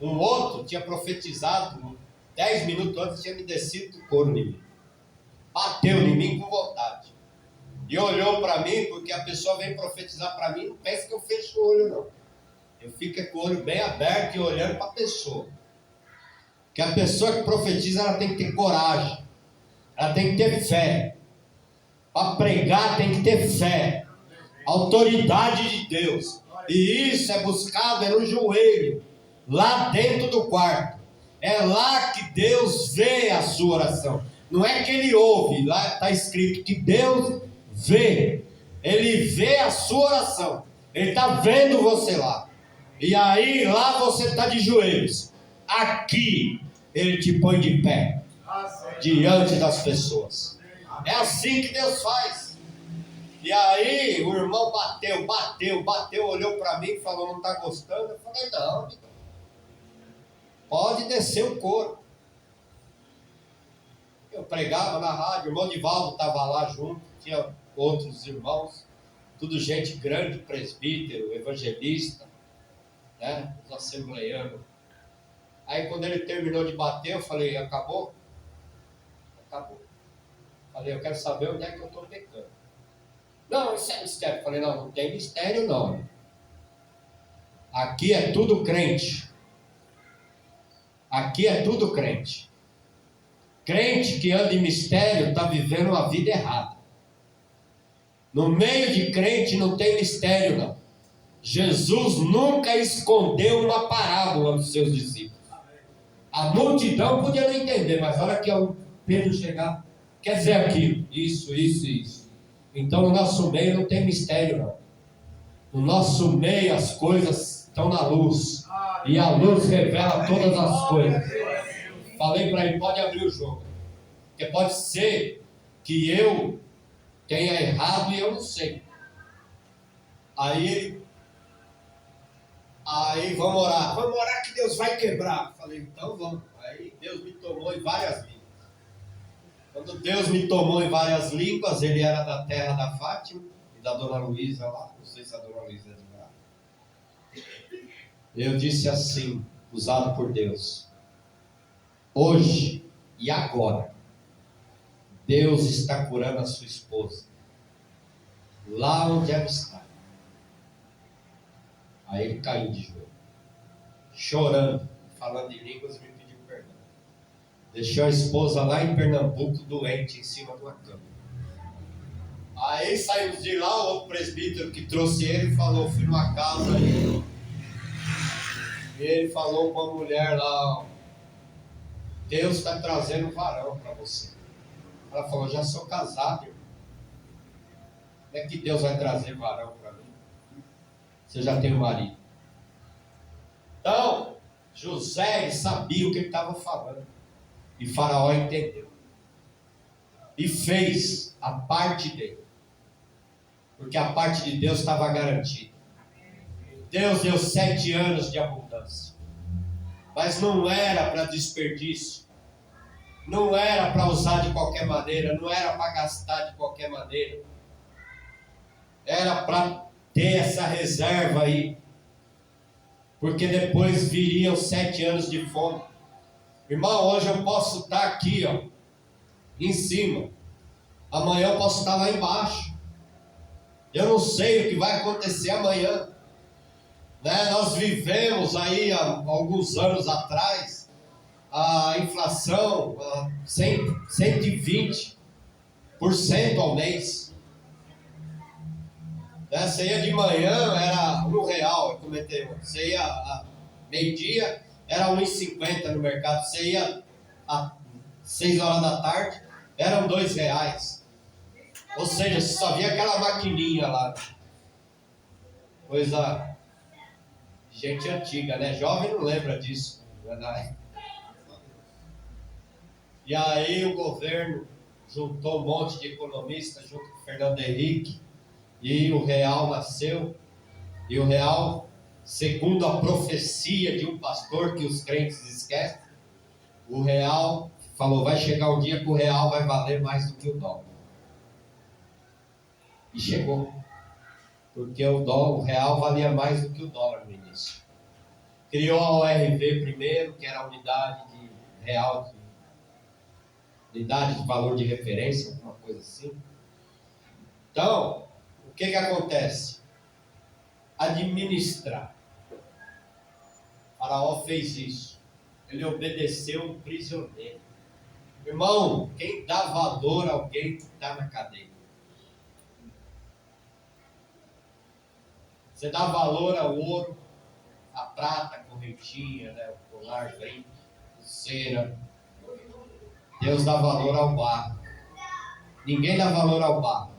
Um outro tinha profetizado, 10 minutos antes tinha me descido do couro em mim. Bateu em mim com vontade. E olhou para mim, porque a pessoa vem profetizar para mim, não pensa que eu fecho o olho, não. Eu fico com o olho bem aberto e olhando para a pessoa. Porque a pessoa que profetiza, ela tem que ter coragem. Ela tem que ter fé. Para pregar tem que ter fé. Autoridade de Deus. E isso é buscado no joelho, lá dentro do quarto. É lá que Deus vê a sua oração. Não é que Ele ouve. Lá está escrito que Deus vê. Ele vê a sua oração. Ele está vendo você lá. E aí lá você está de joelhos. Aqui Ele te põe de pé diante das pessoas. É assim que Deus faz. E aí o irmão bateu, olhou para mim e falou: não está gostando? Eu falei: não, amigo, pode descer o couro. Eu pregava na rádio, o irmão Divaldo estava lá junto, tinha outros irmãos, tudo gente grande, presbítero, evangelista, né, os assembleianos. Aí quando ele terminou de bater, eu falei: acabou? Acabou. Falei: eu quero saber onde é que eu estou pecando. Não, isso é mistério. Eu falei: não tem mistério não. Aqui é tudo crente. Aqui é tudo crente. Crente que anda em mistério está vivendo uma vida errada. No meio de crente não tem mistério não. Jesus nunca escondeu uma parábola dos seus discípulos. A multidão podia não entender, mas a hora que o Pedro chegar, quer dizer aquilo, isso. Então no nosso meio não tem mistério não. No nosso meio as coisas estão na luz. E a luz revela todas as coisas. Falei para ele: pode abrir o jogo. Porque pode ser que eu tenha errado e eu não sei. Aí vamos orar que Deus vai quebrar. Falei: então vamos. Aí Deus me tomou em várias línguas. Quando Deus me tomou em várias línguas, ele era da terra da Fátima e da Dona Luísa lá. Não sei se a Dona Luísa é de lá. Eu disse assim, usado por Deus: hoje e agora, Deus está curando a sua esposa, lá onde ela está. Aí ele caiu de joelho, chorando, falando em línguas, e me pediu perdão. Deixou a esposa lá em Pernambuco, doente, em cima de uma cama. Aí saímos de lá, o outro presbítero que trouxe ele falou: fui numa casa aí, e ele falou com uma mulher lá: Deus está trazendo um varão para você. Ela falou: já sou casado, irmão. Como é que Deus vai trazer varão para mim? Você já tem um marido. Então, José sabia o que ele estava falando. E Faraó entendeu. E fez a parte dele. Porque a parte de Deus estava garantida. Deus deu 7 anos de abundância. Mas não era para desperdício. Não era para usar de qualquer maneira. Não era para gastar de qualquer maneira. Era para ter essa reserva aí. Porque depois viriam 7 anos de fome. Irmão, hoje eu posso estar aqui, ó, em cima. Amanhã eu posso estar lá embaixo. Eu não sei o que vai acontecer amanhã. Né? Nós vivemos aí há alguns anos atrás a inflação 120% ao mês. Né? Você ia de manhã, era R$1, eu comentei. Você ia a meio-dia, era R$1,50 no mercado. Você ia às 6 horas da tarde, eram R$2. Ou seja, só via aquela maquininha lá. Coisa, gente antiga, né? Jovem não lembra disso, verdade? E aí o governo juntou um monte de economistas junto com o Fernando Henrique, e o real nasceu. E o real, segundo a profecia de um pastor que os crentes esquecem, o real falou, vai chegar um dia que o real vai valer mais do que o dólar. E chegou. Porque o real valia mais do que o dólar no início. Criou a ORV primeiro, que era a unidade de real, unidade de valor de referência, uma coisa assim. Então, o que acontece? Administrar. O faraó fez isso. Ele obedeceu um prisioneiro. Irmão, quem dá valor a alguém que está na cadeia? Você dá valor ao ouro, a prata, a correntinha, né, o colar, brinco, pulseira. Deus dá valor ao barro. Ninguém dá valor ao barro.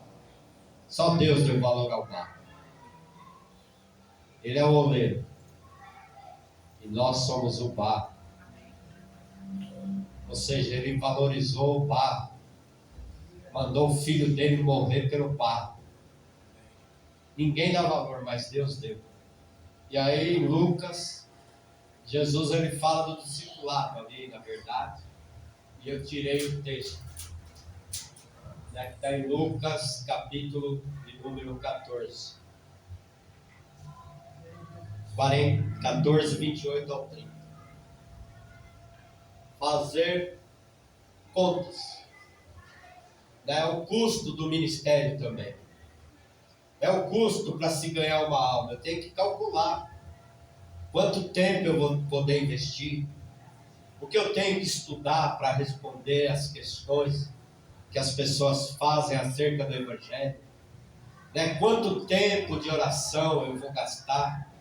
Só Deus deu valor ao barro. Ele é o oleiro. E nós somos o barro. Ou seja, ele valorizou o barro. Mandou o filho dele morrer pelo barro. Ninguém dá valor, mas Deus deu. E aí em Lucas, Jesus ele fala do discipulado ali, na verdade. E eu tirei o texto. Né, que está em Lucas, capítulo de número 14. 14, 28 ao 30. Fazer contas. É o custo do ministério também. É o custo para se ganhar uma alma. Eu tenho que calcular quanto tempo eu vou poder investir, o que eu tenho que estudar para responder as questões que as pessoas fazem acerca do Evangelho, né? Quanto tempo de oração eu vou gastar.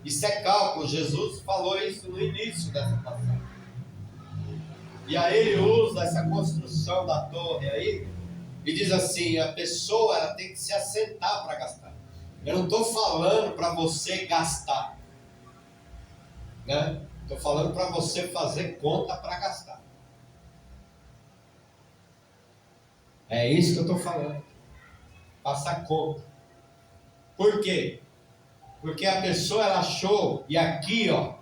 Isso é cálculo. Jesus falou isso no início dessa passagem. E aí ele usa essa construção da torre aí e diz assim, a pessoa ela tem que se assentar para gastar. Eu não estou falando para você gastar, né? Estou falando para você fazer conta para gastar. É isso que eu estou falando. Faça conta. Por quê? Porque a pessoa ela achou, e aqui ó,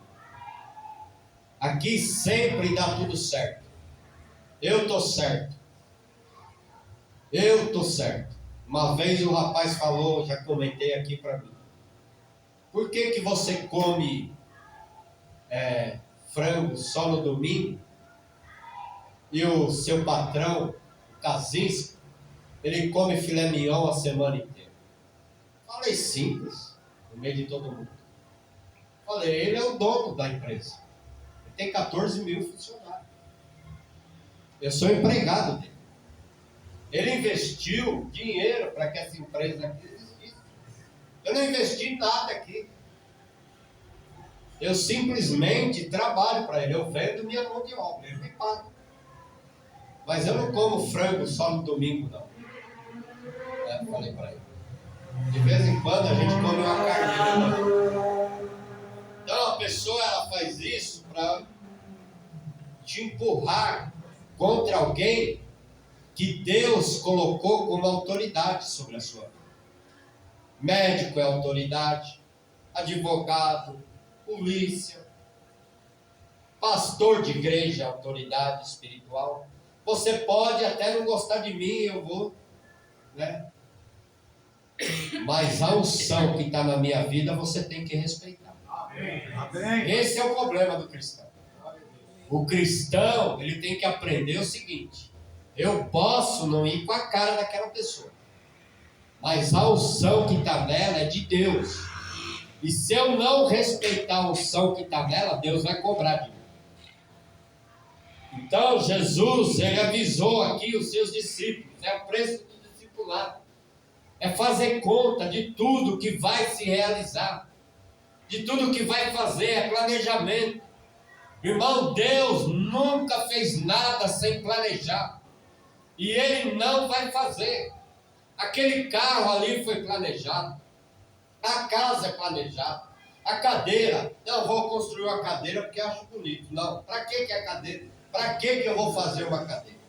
aqui sempre dá tudo certo. Eu estou certo. Eu estou certo. Uma vez o rapaz falou, já comentei aqui para mim. Por que você come frango só no domingo e o seu patrão, o Kazinski, ele come filé mignon a semana inteira? Falei simples, no meio de todo mundo. Falei, ele é o dono da empresa. Ele tem 14 mil funcionários. Eu sou empregado dele. Ele investiu dinheiro para que essa empresa aqui existisse. Eu não investi nada aqui. Eu simplesmente trabalho para ele. Eu vendo minha mão de obra. Ele me paga. Mas eu não como frango só no domingo, não. Falei para ele. De vez em quando a gente come uma carne. Então a pessoa ela faz isso para te empurrar contra alguém que Deus colocou como autoridade sobre a sua vida. Médico é autoridade, advogado, polícia, pastor de igreja é autoridade espiritual. Você pode até não gostar de mim, eu vou, né? Mas a unção que está na minha vida você tem que respeitar. Amém. Esse é o problema do cristão. O cristão ele tem que aprender o seguinte: eu posso não ir com a cara daquela pessoa, mas a unção que está nela é de Deus. E se eu não respeitar a unção que está nela, Deus vai cobrar de mim. Então Jesus, ele avisou aqui os seus discípulos, é o preço do discipulado. É fazer conta de tudo que vai se realizar, de tudo que vai fazer, é planejamento. Irmão, Deus nunca fez nada sem planejar. E Ele não vai fazer. Aquele carro ali foi planejado. A casa é planejada. A cadeira, não, vou construir uma cadeira porque acho bonito. Não, para que é a cadeira? Para que eu vou fazer uma cadeira?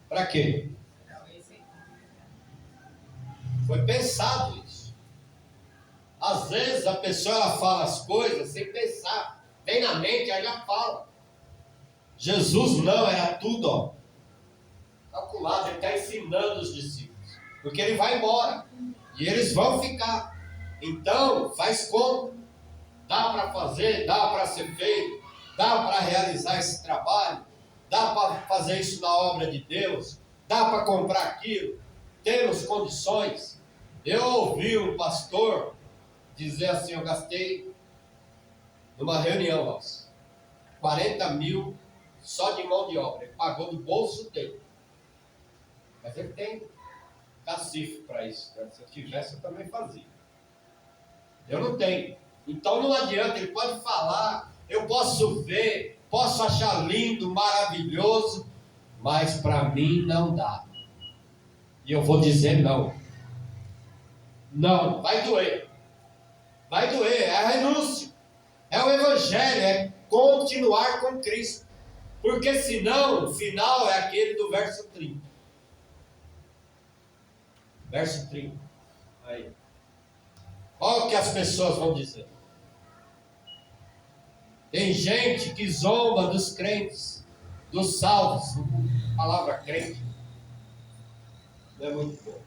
Para quê? Foi pensado isso. Às vezes a pessoa ela fala as coisas sem pensar. Vem na mente, aí já fala. Jesus não, era tudo, ó, calculado. Ele está ensinando os discípulos. Porque ele vai embora. E eles vão ficar. Então, faz conta. Dá para fazer, dá para ser feito, dá para realizar esse trabalho, dá para fazer isso na obra de Deus, dá para comprar aquilo, temos condições. Eu ouvi um pastor dizer assim, eu gastei numa reunião nossa, 40 mil só de mão de obra, ele pagou do bolso dele. Mas ele tem cacife para isso, né? Se eu tivesse eu também fazia. Eu não tenho. Então não adianta, ele pode falar, eu posso ver, posso achar lindo, maravilhoso, mas para mim não dá. E eu vou dizer não. Não, vai doer. Vai doer, é a renúncia. É o Evangelho, é continuar com Cristo. Porque senão, o final é aquele do verso 30. Verso 30. Aí. Olha o que as pessoas vão dizer. Tem gente que zomba dos crentes, dos salvos. A palavra crente não é muito boa.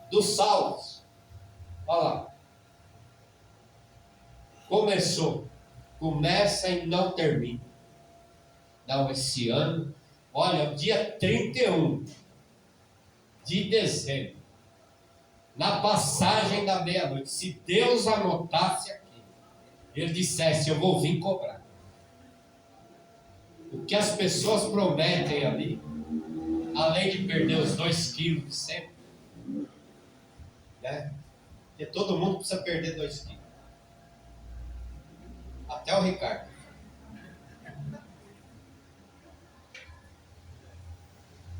Dos salvos. Olha lá. Começou. Começa e não termina. Não, esse ano, olha, dia 31 de dezembro, na passagem da meia-noite, se Deus anotasse aqui, ele dissesse, eu vou vir cobrar. O que as pessoas prometem ali, além de perder os 2 quilos de sempre, né? Porque todo mundo precisa perder 2 quilos. Até o Ricardo.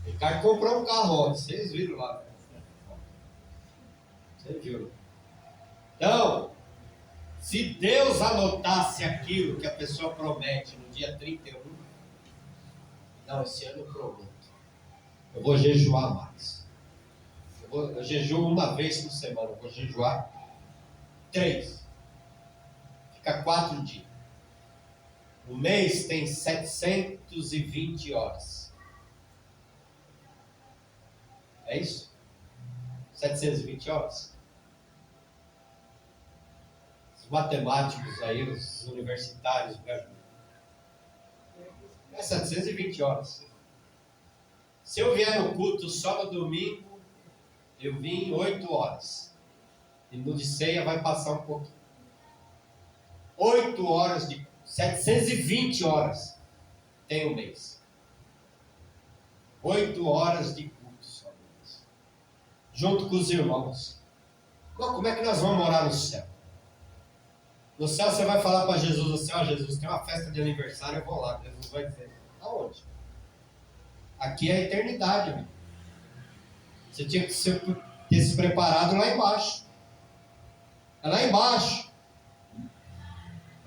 O Ricardo comprou um carro ontem, vocês viram lá. Vocês viram. Então, se Deus anotasse aquilo que a pessoa promete no dia 31, não, esse ano eu prometo. Eu vou jejuar mais. Eu jejuo uma vez por semana, eu vou jejuar 3. Fica 4 dias. O mês tem 720 horas. É isso? 720 horas? Os matemáticos aí, os universitários, é 720 horas. Se eu vier no culto só no domingo, eu vim 8 horas. E no de ceia vai passar um pouquinho. 8 horas de 720 horas tem um mês. 8 horas de culto só. Junto com os irmãos. Bom, como é que nós vamos morar no céu? No céu você vai falar para Jesus assim, ó Jesus, tem uma festa de aniversário, eu vou lá. Jesus vai dizer, aonde? Aqui é a eternidade, amigo. Você tinha que ter se preparado lá embaixo. É lá embaixo.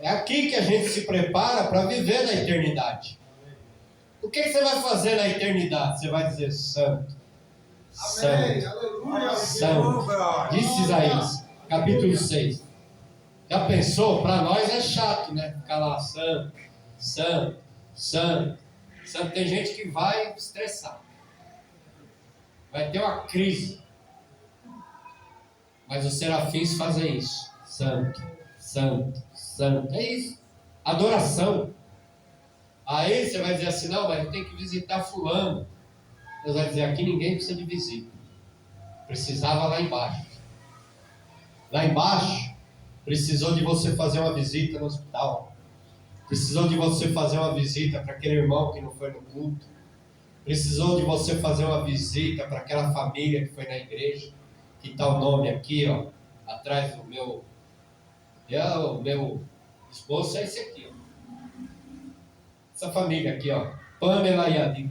É aqui que a gente se prepara para viver na eternidade. O que você vai fazer na eternidade? Você vai dizer santo. Amém. Santo. Santo. Disse Isaías, capítulo 6. Já pensou? Para nós é chato, né? Ficar lá, santo, santo, santo, santo. Tem gente que vai estressar. Vai ter uma crise. Mas os serafins fazem isso. Santo, santo, santo. É isso. Adoração. Aí você vai dizer assim, não, mas tem que visitar fulano. Deus vai dizer, aqui ninguém precisa de visita. Precisava lá embaixo. Lá embaixo, precisou de você fazer uma visita no hospital. Precisou de você fazer uma visita para aquele irmão que não foi no culto. Precisou de você fazer uma visita para aquela família que foi na igreja. Que está o nome aqui, ó, atrás do meu... o meu esposo é esse aqui, ó. Essa família aqui, ó, Pamela e Adi,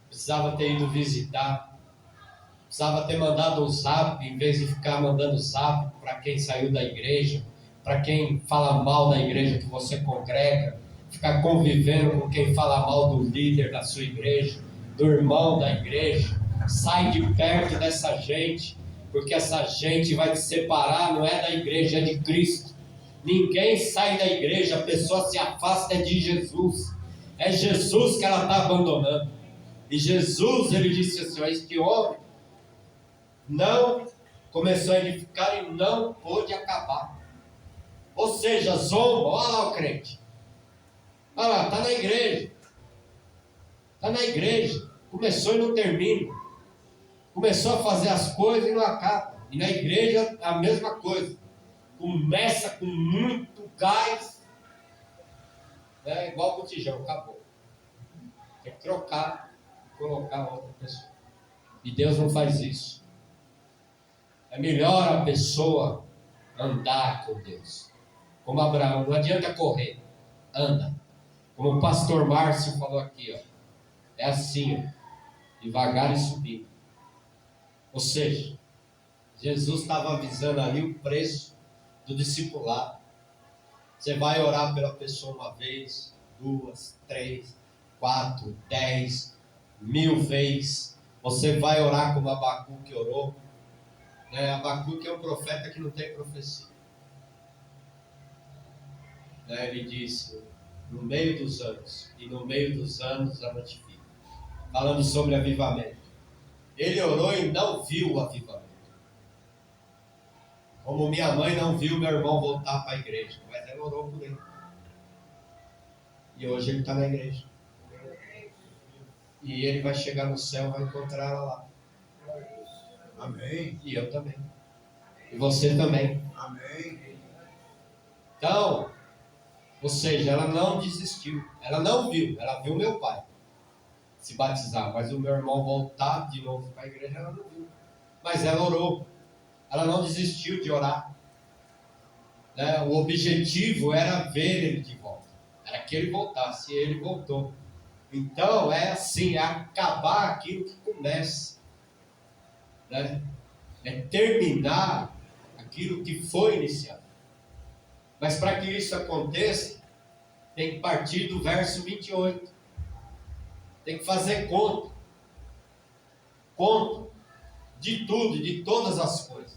precisava ter ido visitar, precisava ter mandado um zap, em vez de ficar mandando zap para quem saiu da igreja, para quem fala mal da igreja que você congrega, ficar convivendo com quem fala mal do líder da sua igreja, do irmão da igreja. Sai de perto dessa gente, porque essa gente vai te separar, não é da igreja, é de Cristo. Ninguém sai da igreja, a pessoa se afasta de Jesus. É Jesus que ela está abandonando. E Jesus, ele disse assim: este homem não começou a edificar e não pôde acabar. Ou seja, zomba. Olha lá o crente. Olha lá, está na igreja. Está na igreja. Começou e não termina. Começou a fazer as coisas e não acaba. E na igreja a mesma coisa. Começa com muito gás. É igual botijão, acabou. Tem que trocar e colocar outra pessoa. E Deus não faz isso. É melhor a pessoa andar com Deus. Como Abraão, não adianta correr. Anda. Como o pastor Márcio falou aqui, ó. É assim, ó, devagar e subindo. Ou seja, Jesus estava avisando ali o preço do discipulado. Você vai orar pela pessoa uma vez, 2, 3, 4, 10, 1000 vezes. Você vai orar como Abacuque orou. Abacuque é um profeta que não tem profecia. Ele disse: no meio dos anos, e no meio dos anos a notifica. Falando sobre avivamento. Ele orou e não viu o avivamento. Como minha mãe não viu meu irmão voltar para a igreja, mas ela orou por ele. E hoje ele está na igreja. E ele vai chegar no céu, vai encontrar ela lá. Amém. E eu também. E você também. Amém. Então, ou seja, ela não desistiu. Ela não viu. Ela viu meu pai se batizar. Mas o meu irmão voltar de novo para a igreja, ela não viu. Mas ela orou. Ela não desistiu de orar. O objetivo era ver ele de volta. Era que ele voltasse. E ele voltou. Então, é assim, é acabar aquilo que começa. É terminar aquilo que foi iniciado. Mas para que isso aconteça, tem que partir do verso 28. Tem que fazer conta. Conta de tudo, de todas as coisas.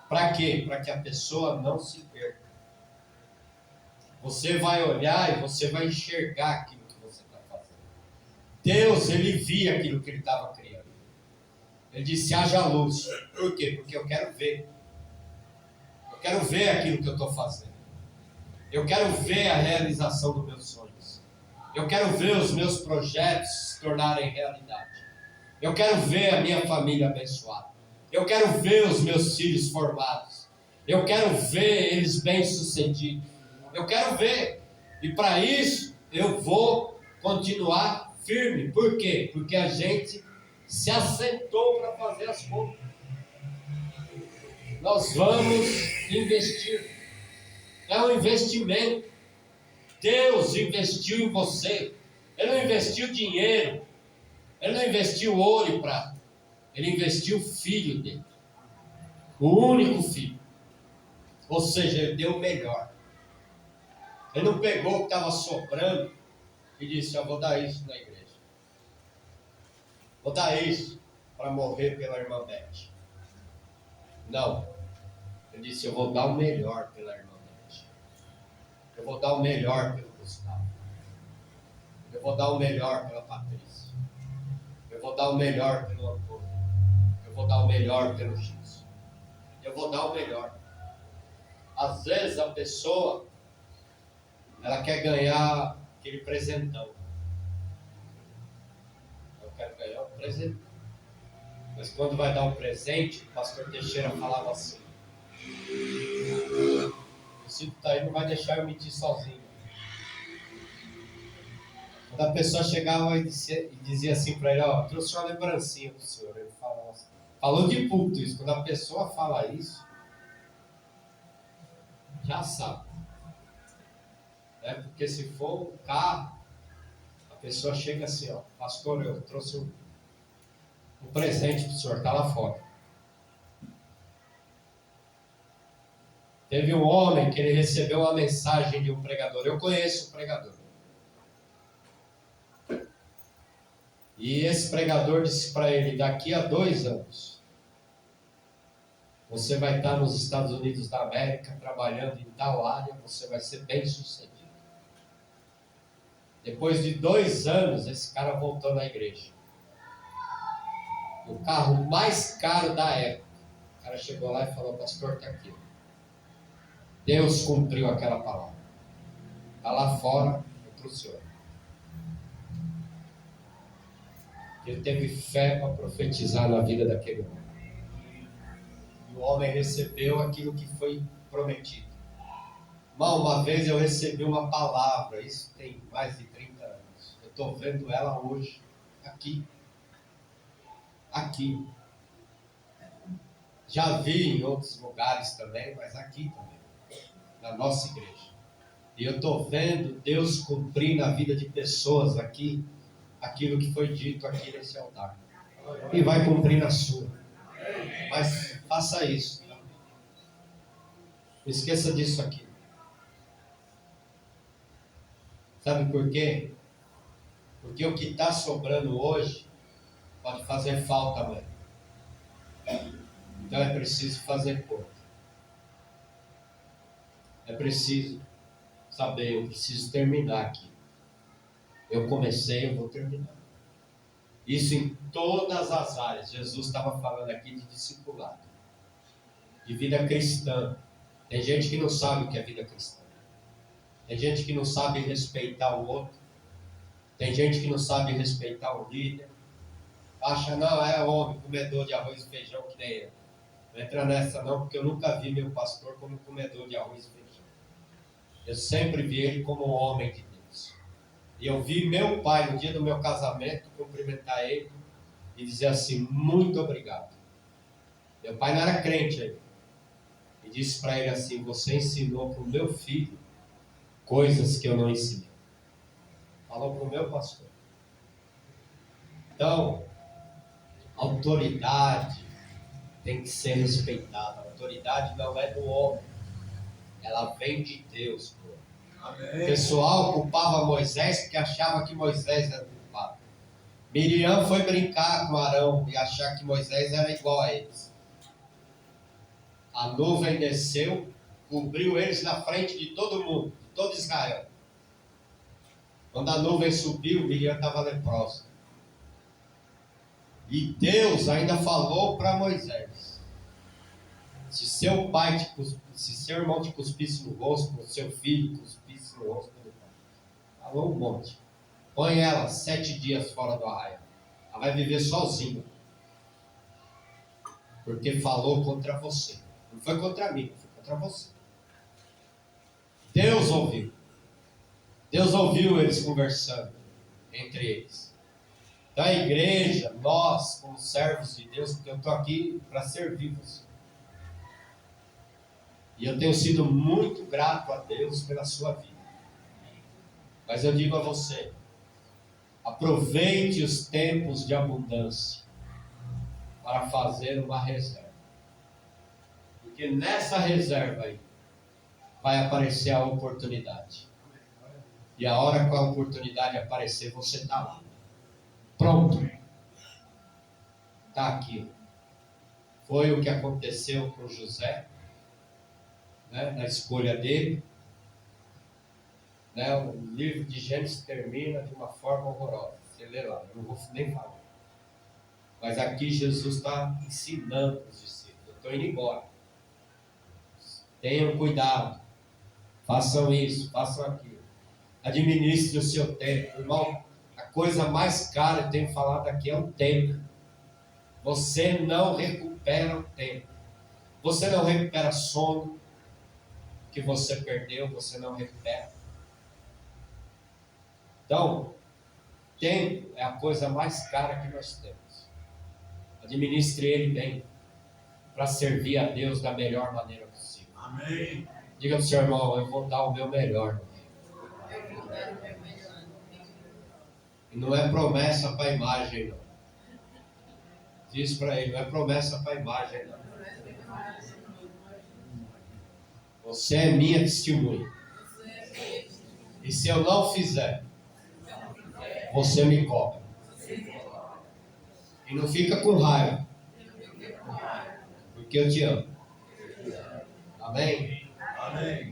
Para quê? Para que a pessoa não se perca. Você vai olhar e você vai enxergar aquilo que você está fazendo. Deus, ele via aquilo que ele estava criando. Ele disse: haja luz. Por quê? Porque eu quero ver. Eu quero ver aquilo que eu estou fazendo. Eu quero ver a realização dos meus sonhos. Eu quero ver os meus projetos se tornarem realidade. Eu quero ver a minha família abençoada. Eu quero ver os meus filhos formados. Eu quero ver eles bem-sucedidos. Eu quero ver. E para isso, eu vou continuar firme. Por quê? Porque a gente se assentou para fazer as contas. Nós vamos investir. É um investimento. Deus investiu em você. Ele não investiu dinheiro. Ele não investiu ouro e prata. Ele investiu o filho dele. O único filho. Ou seja, ele deu o melhor. Ele não pegou o que estava sobrando e disse: eu vou dar isso na igreja. Vou dar isso para morrer pela irmã Beth. Não. Ele disse: eu vou dar o melhor pela irmã Beth. Eu vou dar o melhor pelo Gustavo. Eu vou dar o melhor pela Patrícia. Eu vou dar o melhor pelo Antônio. Eu vou dar o melhor pelo X. Eu vou dar o melhor. Às vezes a pessoa, ela quer ganhar aquele presentão. Eu quero ganhar um presente. Mas quando vai dar um presente, o pastor Teixeira falava assim: o Cito tá aí, não vai deixar eu mentir sozinho. Quando a pessoa chegava e dizia assim para ele: ó, trouxe uma lembrancinha do senhor. Ele falava assim, falou de púlpito isso. Quando a pessoa fala isso, já sabe. né? Porque se for um carro, a pessoa chega assim, ó, pastor, eu trouxe um presente para o senhor, está lá fora. Teve um homem que ele recebeu uma mensagem de um pregador. Eu conheço o pregador. E esse pregador disse para ele, daqui a 2 anos, você vai estar nos Estados Unidos da América, trabalhando em tal área, você vai ser bem sucedido. Depois de 2 anos, esse cara voltou na igreja. O carro mais caro da época. O cara chegou lá e falou, pastor, está aqui. Deus cumpriu aquela palavra. Está lá fora, é para o senhor. Ele teve fé para profetizar na vida daquele homem. E o homem recebeu aquilo que foi prometido. Uma vez eu recebi uma palavra, isso tem mais de 30 anos. Eu estou vendo ela hoje, aqui. Aqui. Já vi em outros lugares também, mas aqui também. Na nossa igreja. E eu estou vendo Deus cumprir na vida de pessoas aqui aquilo que foi dito aqui nesse altar. E vai cumprir na sua. Mas faça isso. Tá? Não esqueça disso aqui. Sabe por quê? Porque o que está sobrando hoje pode fazer falta amanhã. Então é preciso fazer conta. É preciso saber, eu preciso terminar aqui. Eu comecei, eu vou terminar. Isso em todas as áreas. Jesus estava falando aqui de discipulado, de vida cristã. Tem gente que não sabe o que é vida cristã. Tem gente que não sabe respeitar o outro. Tem gente que não sabe respeitar o líder. Acha, não, é homem, comedor de arroz e feijão que nem eu. Não entra nessa não, porque eu nunca vi meu pastor como comedor de arroz e feijão. Eu sempre vi ele como um homem de Deus. E eu vi meu pai, no dia do meu casamento, cumprimentar ele e dizer assim, muito obrigado. Meu pai não era crente ainda. E disse para ele assim, você ensinou para o meu filho coisas que eu não ensinei. Falou para o meu pastor. Então, autoridade tem que ser respeitada. A autoridade não é do homem. Ela vem de Deus. Amém. O pessoal culpava Moisés porque achava que Moisés era culpado. Miriam foi brincar com Arão e achar que Moisés era igual a eles. A nuvem desceu, cobriu eles na frente de todo mundo, de todo Israel. Quando a nuvem subiu, Miriam estava leprosa. E Deus ainda falou para Moisés: se seu pai se seu irmão te cuspisse no rosto, ou seu filho cuspisse no rosto do pai, falou um monte. Põe ela 7 dias fora do arraial. Ela vai viver sozinha. Porque falou contra você. Não foi contra mim, foi contra você. Deus ouviu. Deus ouviu eles conversando entre eles. Então a igreja, nós, como servos de Deus, porque eu estou aqui para servir você. E eu tenho sido muito grato a Deus pela sua vida. Mas eu digo a você, aproveite os tempos de abundância para fazer uma reserva. Porque nessa reserva aí vai aparecer a oportunidade. E a hora que a oportunidade aparecer, você está lá. Pronto. Está aqui. Foi o que aconteceu com José, né, na escolha dele. Né, o livro de Gênesis termina de uma forma horrorosa. Você lê lá, eu não vou nem falar. Mas aqui Jesus está ensinando os discípulos. Eu estou indo embora. Tenham cuidado. Façam isso, façam aquilo. Administre o seu tempo. Irmão, a coisa mais cara, eu tenho falado aqui, é o tempo. Você não recupera o tempo. Você não recupera sono que você perdeu, você não recupera. Então, tempo é a coisa mais cara que nós temos. Administre ele bem, para servir a Deus da melhor maneira possível. Amém. Diga para o seu irmão, eu vou dar o meu melhor. E não é promessa para a imagem, não. Diz para ele, não é promessa para a imagem, não. Você é minha testemunha. E se eu não fizer, você me cobra. E não fica com raiva. Porque eu te amo. Amém? Amém.